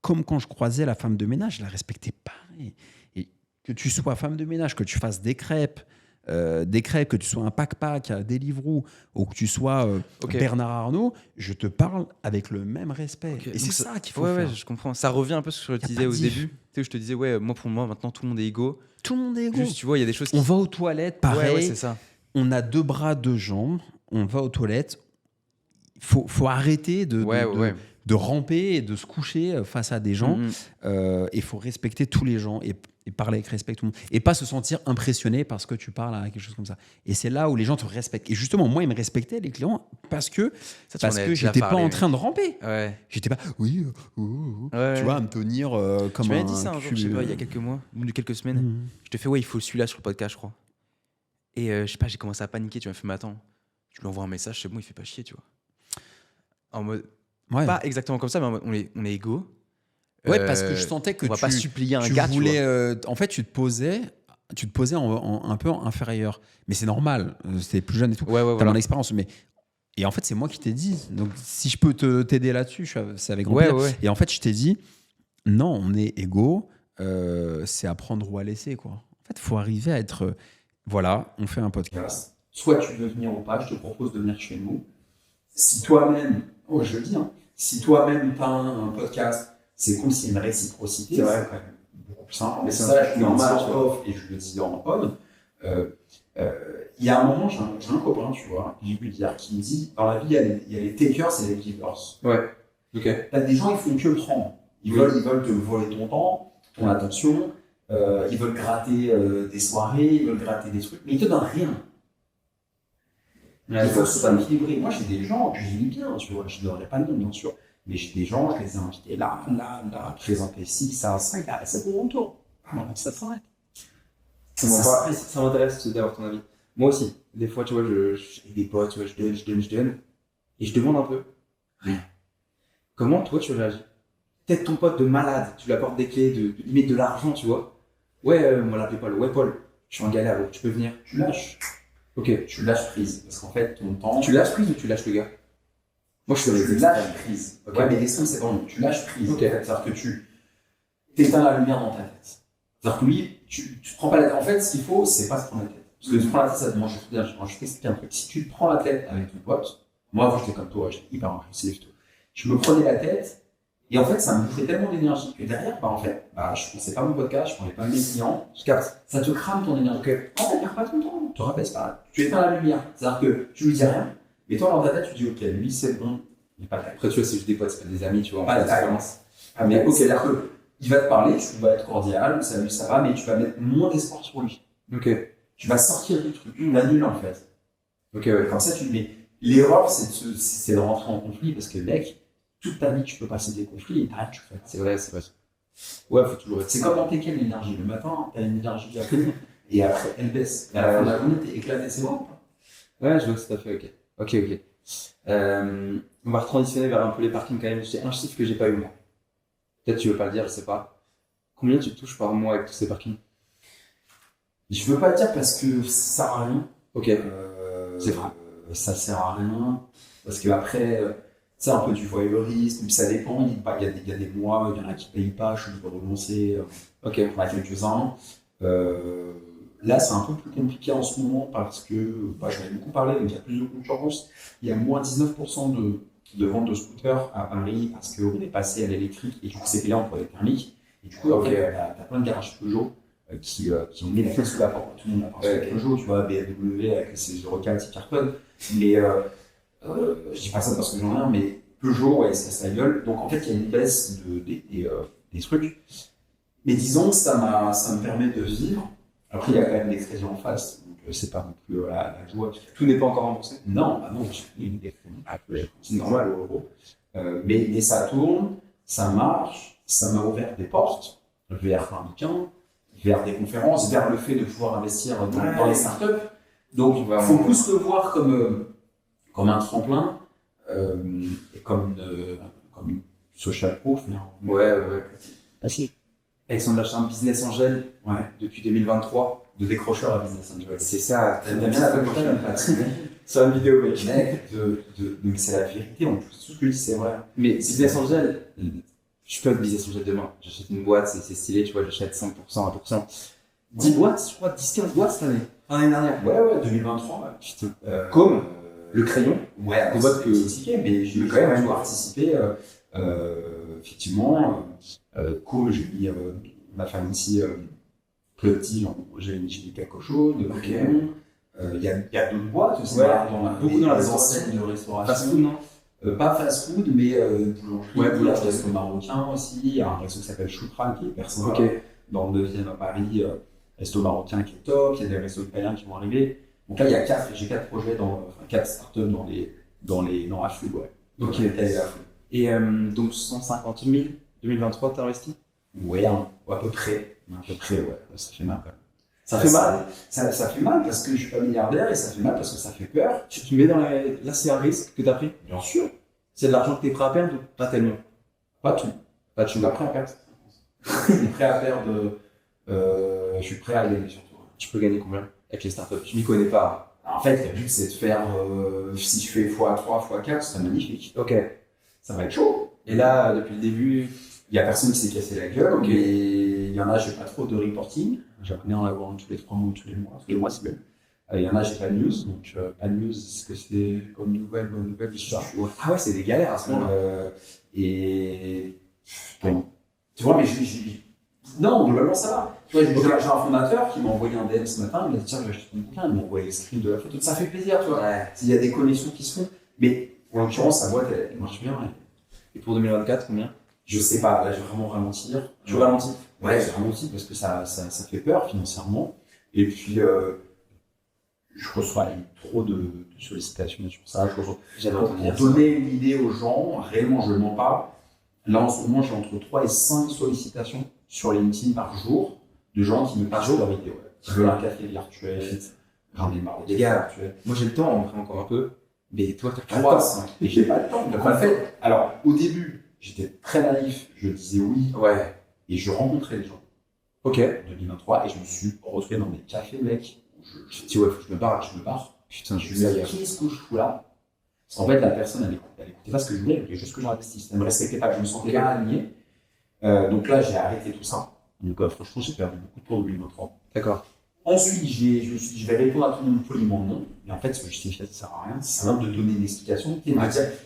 comme quand je croisais la femme de ménage, je la respectais pareil. Et que tu sois femme de ménage, que tu fasses des crêpes, que tu sois un pack à Deliveroo ou que tu sois Bernard Arnault, je te parle avec le même respect. Ok, Et donc c'est ça- ça qu'il faut faire. Ouais, je comprends. Ça revient un peu sur ce que je te Y a disais pas au de diff. début. Tu sais, où je te disais, ouais, pour moi, maintenant, tout le monde est égaux. Tout le monde est égaux. Juste, tu vois, il y a des choses qui. On va aux toilettes, pareil. Ouais, c'est ça. On a 2 bras, 2 jambes. On va aux toilettes. Faut arrêter de ramper et de se coucher face à des gens. Il faut respecter tous les gens et parler avec respect tout le monde. Et pas se sentir impressionné parce que tu parles à quelque chose comme ça. Et c'est là où les gens te respectent. Et justement, moi, ils me respectaient, les clients, parce que j'étais pas en train de ramper. Ouais. J'étais pas, oui, Ouais. tu vois, à me tenir comme Tu un m'avais dit ça un jour, je sais pas, il y a quelques mois ou quelques semaines. Je te fais, ouais, il faut celui-là sur le podcast, je crois. Et je sais pas, j'ai commencé à paniquer. Tu m'as fait, mais attends, tu lui envoies un message, c'est bon, il fait pas chier, tu vois. En mode. Ouais. Pas exactement comme ça, mais en mode, on est égaux. Ouais, parce que je sentais que on va pas supplier un gars, voulais, tu vois. en fait, tu te posais un peu inférieur. Mais c'est normal. C'était plus jeune et tout. Ouais, T'as voilà. mon expérience. Et en fait, c'est moi qui t'ai dit. Donc, si je peux t'aider là-dessus, c'est avec grand Ouais, plaisir. ouais. Et en fait, je t'ai dit, non, on est égaux. C'est à prendre ou à laisser, quoi. En fait, il faut arriver à être... voilà, on fait un podcast. Soit tu veux venir ou pas, je te propose de venir chez nous. Si toi-même, je le dis, hein, si toi-même t'as un podcast, c'est cool s'il y a une réciprocité. C'est vrai. Beaucoup plus simple. Mais ça, je le dis en off et je le dis en on. Il y a un moment, j'ai un copain, tu vois, qui me dit, dans la vie, il y a les takers et les givers. Ouais. Ok. T'as des gens, ils font que le prendre. Ils veulent te voler ton temps, ton attention. Ils veulent gratter des soirées, ils veulent gratter des trucs, mais ils te donnent rien. Il faut que ce soit équilibré. Moi, j'ai des gens que je vis bien, tu vois, je ne donnerai pas de nom, bien sûr. Mais j'ai des gens, je les ai invités là, présenter ci, ça, c'est pour mon tour. Ça s'arrête. Ça m'intéresse d'avoir ton avis. Moi aussi. Des fois, tu vois, j'ai des potes, tu vois, je donne. et je demande un peu. Rien. Comment toi tu réagis? Peut-être ton pote de malade, tu lui apportes des clés, limite de l'argent, tu vois. Ouais, moi l'appelle Paul. Ouais, Paul, je suis en galère, tu peux venir. Tu lâches. Ok. Tu lâches prise. Parce qu'en fait, ton temps. Tu lâches prise ou tu lâches le gars? Moi je suis Tu lâches prise. Ok. Ouais, mais l'extrême, c'est bon. Tu lâches prise. Ok. En fait. C'est-à-dire que tu éteins la lumière dans ta tête. C'est-à-dire que lui, tu prends pas la tête. En fait, ce qu'il faut, c'est pas se prendre la tête. Parce que se prendre la tête, ça te mange. Je t'explique un truc. Si tu te prends la tête avec ton pote, moi, avant, j'étais comme toi, j'étais hyper impulsif. Je me prenais la tête. Et en fait, ça me bouffait tellement d'énergie que derrière, bah, en fait, je pensais pas mon podcast, je parlais pas mes clients. Je capte. Ça te crame ton énergie. En fait, tu perds pas ton temps. Tu rappelles pas. Tu éteins la lumière. C'est-à-dire que tu lui dis rien. Mais toi, dans ta tête, tu dis, ok, lui, c'est bon. Il n'est pas là. Après, tu vois, c'est juste des potes, c'est pas des amis, tu vois. Pas d'expérience. Mais ok, c'est-à-dire que il va te parler, tu vas être cordial, salut, ça va, mais tu vas mettre moins d'espoir sur lui. Ok. Tu vas sortir du truc. Tu l'annules, en fait. Ok, ouais. Comme ça, tu mais l'erreur, c'est de rentrer en conflit parce que, mec, toute ta vie, tu peux passer des conflits et t'arrêtes, tu fais. C'est vrai, c'est vrai. Ouais, faut toujours être. C'est comme dans TK, l'énergie. Le matin, t'as une énergie qui arrive et après, elle baisse. Et à la fin de la journée, t'es éclaté, c'est bon. Ouais, je vois tout à fait, ok. Ok. On va retransitionner vers un peu les parkings quand même. J'ai un chiffre que j'ai pas eu moi. Peut-être tu veux pas le dire, je sais pas. Combien tu touches par mois avec tous ces parkings? Je veux pas le dire parce que ça sert à rien. Ok. C'est vrai. Ça sert à rien. Parce que après, c'est un peu du voyeurisme, puis ça dépend. Il y a des mois, il y en a qui payent pas, je suis obligé de renoncer. Ok. On a quelques-uns. Là, c'est un peu plus compliqué en ce moment parce que, j'en ai beaucoup parlé, donc il y a plus de concurrence. Il y a moins 19% de ventes de scooters à Paris parce qu'on est passé à l'électrique et du coup, c'est payant pour les thermiques. Et du coup, t'as plein de garages Peugeot qui ont mis la clé sous la porte. Tout le monde a pensé à Peugeot, tu vois, BMW avec ses 04 qui cartonnent. Mais je dis pas ça parce que j'en ai un, mais Peugeot, ouais, ça se la gueule. Donc en fait, il y a une baisse des trucs. Mais disons que ça me permet de vivre. Après, il y a quand même des crédits en face, donc c'est pas non plus la joie. Tout n'est pas encore remboursé? Non, j'ai des crédits. C'est normal au euro. Mais ça tourne, ça marche, ça m'a ouvert des portes vers un bouquin, vers des conférences, vers le fait de pouvoir investir dans les startups. Donc, il faut plus le voir comme un tremplin et comme une social proof. Ouais. Facile. Alexandre Lachin, Business Angel, depuis 2023. De décrocheur à business angel. C'est ça. T'aimes bien la prochaine. C'est une vidéo, mec. Mais c'est la vérité, en plus. Tout ce que je dis, c'est vrai. Mais Business Angel, je peux être Business Angel demain. J'achète une boîte, c'est stylé, tu vois, j'achète 5%, 1%. 10 boîtes, je crois, 10-15 boîtes cette année. L'année dernière. Ouais, 2023. Putain. Comme le crayon. Ouais, des boîtes que. Mais j'ai quand même participé. Effectivement, comme j'ai mis ma femme aussi, petit, j'ai mis quelque chose. Il y a d'autres boîtes aussi. Beaucoup dans la enseignes de restauration. Fast food, non? Pas fast food, mais boulangerie. Ouais, Il y a un boulangerie. resto marocain aussi. Il y a un resto qui s'appelle Choutran qui est personne. Ok. Dans le 9e à Paris, resto marocain qui est top. Il y a des restos italiens qui vont arriver. Donc là, j'ai 4 projets, 4 startups dans la food, ouais. Ok. Et donc 150 000, 2023, t'as investi? Ouais, à peu près. Ouais. Ça fait mal. Ça fait mal? Ça fait mal parce que je suis pas milliardaire et ça fait mal parce que ça fait peur. Tu mets dans la... Là, c'est un risque que t'as pris? Bien sûr. C'est de l'argent que t'es prêt à perdre ou pas tellement? Pas tout. Pas tu Je suis pas prêt à perdre. Je suis prêt à perdre. Je suis prêt à gagner surtout. Tu peux gagner combien avec les startups? Je m'y connais pas. En fait, le but c'est de faire. Si je fais x3, x4, c'est magnifique. Ok. Ça va être chaud. Et là, depuis le début, il y a personne qui s'est cassé la gueule. Mais il y en a, j'ai pas trop de reporting. J'aimerais bien en avoir tous les 3 mois ou tous les mois. Tous les mois, c'est bien. Il y en a, j'ai pas de news. Donc, pas de news, ce que c'est comme nouvelle, bonne nouvelle, je sais pas. ah ouais, c'est des galères à ce moment-là. Et bon, tu vois, mais non, globalement ça va. Tu vois, j'ai un fondateur qui m'a envoyé un DM ce matin, il m'a dit tiens, j'ai acheté ton bouquin, il m'a envoyé le screen de la photo. Ça fait plaisir, tu vois. Ouais. Il y a des connexions qui se font, mais en l'occurrence, sa boîte, elle marche bien. Et pour 2024, combien? Je sais pas, là, je vais vraiment ralentir. Tu ralentis? Ouais, j'ai ralenti parce que ça fait peur financièrement. Et puis, je reçois trop de sollicitations sur ça. Pour donner une idée aux gens, réellement, je ne mens pas. Là, en ce moment, j'ai entre 3 et 5 sollicitations sur LinkedIn par jour de gens qui me partagent leurs vidéos, qui veulent un café virtuel, j'en ai marre. Les gars, moi j'ai le temps en vrai encore un peu, Mais toi, t'as pas le 3, temps. 5. Et j'ai pas le temps. Donc en fait, alors au début, j'étais très naïf, je disais oui, Ouais. et je rencontrais les gens. Ok. En 2023, et je me suis retrouvé dans des cafés, mec. Je dis, ouais, faut que je me barre. Je me barre. Putain, Je je me sais, dis, qu'est-ce que je fous là? Parce qu'en fait, la personne, elle écoutait pas ce que je voulais, elle voulait juste que j'investisse. Elle me respectait pas, je me sentais pas aligné. Donc là, j'ai arrêté tout ça. Donc franchement, j'ai perdu beaucoup de temps en 2023. D'accord. Ensuite, je me suis dit, je vais répondre à tout le monde poliment non. Et en fait, ce que je t'ai fait, ça sert à rien. Ça vient de donner une explication.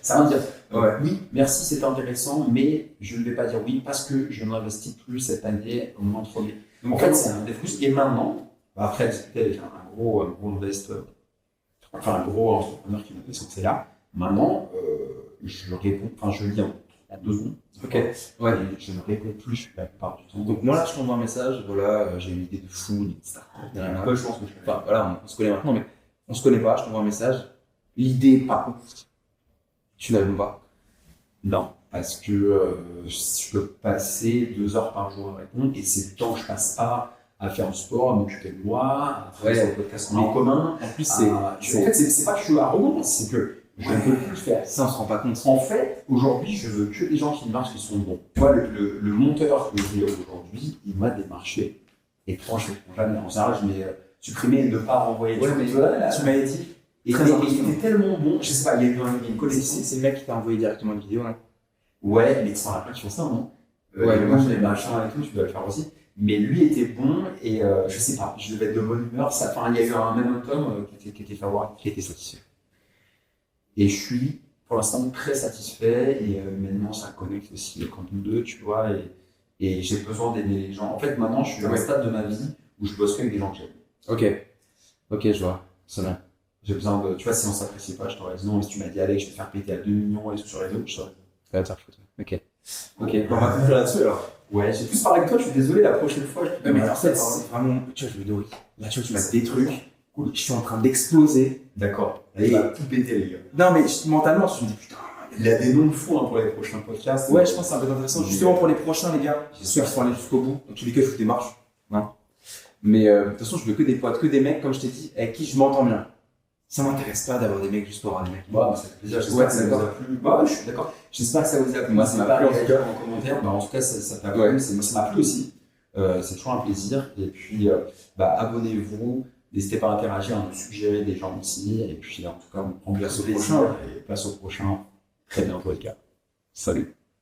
Ça vient de dire, Ouais. oui, merci, c'était intéressant, mais je ne vais pas dire oui parce que je n'investis plus cette année au moment premier. Donc en fait, c'est un des fruits. Et maintenant, après, c'était avec un gros investeur, enfin un gros entrepreneur qui m'a fait c'est là. Maintenant, je réponds, enfin je lis en 2 secondes. Ok. Ouais. Et je ne réponds plus la plupart du temps. Donc moi là je t'envoie un message, voilà, j'ai une idée de fou, une startup derrière moi. je pense que je fais. Enfin voilà, on se connaît maintenant, mais on se connaît pas, je t'envoie un message. L'idée par contre, tu la veux pas. Non, parce que je peux passer 2 heures par jour à répondre et c'est le temps que je passe pas à faire du sport, à m'occuper de moi, à faire Ouais. des podcasts qu'on a en commun. En plus En fait, c'est pas que je suis arrogant, c'est que je ne peux plus le faire. ça on se rend pas compte. En fait, aujourd'hui, je veux que des gens qui marchent, qui sont bons. Tu vois, le monteur que j'ai aujourd'hui, il m'a démarché. Et franchement, jamais. En général, je mets supprimer et ne pas renvoyer. Ouais, mais tu vois, là, tu m'avais dit, et très il important. était tellement bon, je sais pas, il y a eu une connexion. c'est le mec qui t'a envoyé directement une vidéo là. Ouais, mais tu t'en as plein qui font ça, non? Ouais, les moi, machins, les machins et tout, tu dois le faire aussi. Mais lui était bon et je sais pas, je devais être de bonne humeur. Enfin, il y a eu un momentum qui était favorable, qui était satisfait. Et je suis pour l'instant très satisfait et maintenant ça connecte aussi quand nous deux, tu vois. Et j'ai besoin d'aider les gens. En fait, maintenant, je suis à un stade de ma vie où je bosse avec des gens que j'aime. Ok, je vois. C'est bien. J'ai besoin de. Tu vois, si on s'appréciait pas, je t'aurais dit non, mais si tu m'as dit, Alex, je vais te faire péter à 2 millions et tout sur les deux, je t'aurais dit. Ouais, ok. Ok, on va conclure là-dessus alors. Ouais, j'ai plus parlé avec toi, je suis désolé, la prochaine fois. Ouais, mais en fait, c'est vraiment. Tu vois, je me nourris. Là, tu vois, tu m'as des trucs. Cool. Je suis en train d'exploser. D'accord. Et- Il va tout péter, les gars. Non, mais mentalement, je me dis putain. Il y a des noms de fous pour les prochains podcasts. Ouais, je pense que c'est un peu intéressant. Justement pour les prochains, les gars. Ceux qui sont allés jusqu'au bout. Dans tous les cas, il faut que tu démarches. Hein. Mais de toute façon, je veux que des potes, que des mecs, comme je t'ai dit, avec qui je m'entends bien. Ça m'intéresse pas d'avoir des mecs juste pour avoir des mecs. Bah, ça fait plaisir. Ouais, J'espère que ça vous d'accord. a plu. Bah, je suis d'accord. J'espère que ça vous a plu. Moi, ça m'a plu, en tout cas. En commentaire. Bah, en tout cas, ça t'a plu. Ouais. Moi, ça m'a plu aussi. C'est toujours un plaisir. Et puis, bah, abonnez-vous. N'hésitez pas à interagir, à nous suggérer des gens aussi. Et puis, en tout cas, on prend place au prochain. Et place au prochain. Très bientôt, les gars. Salut.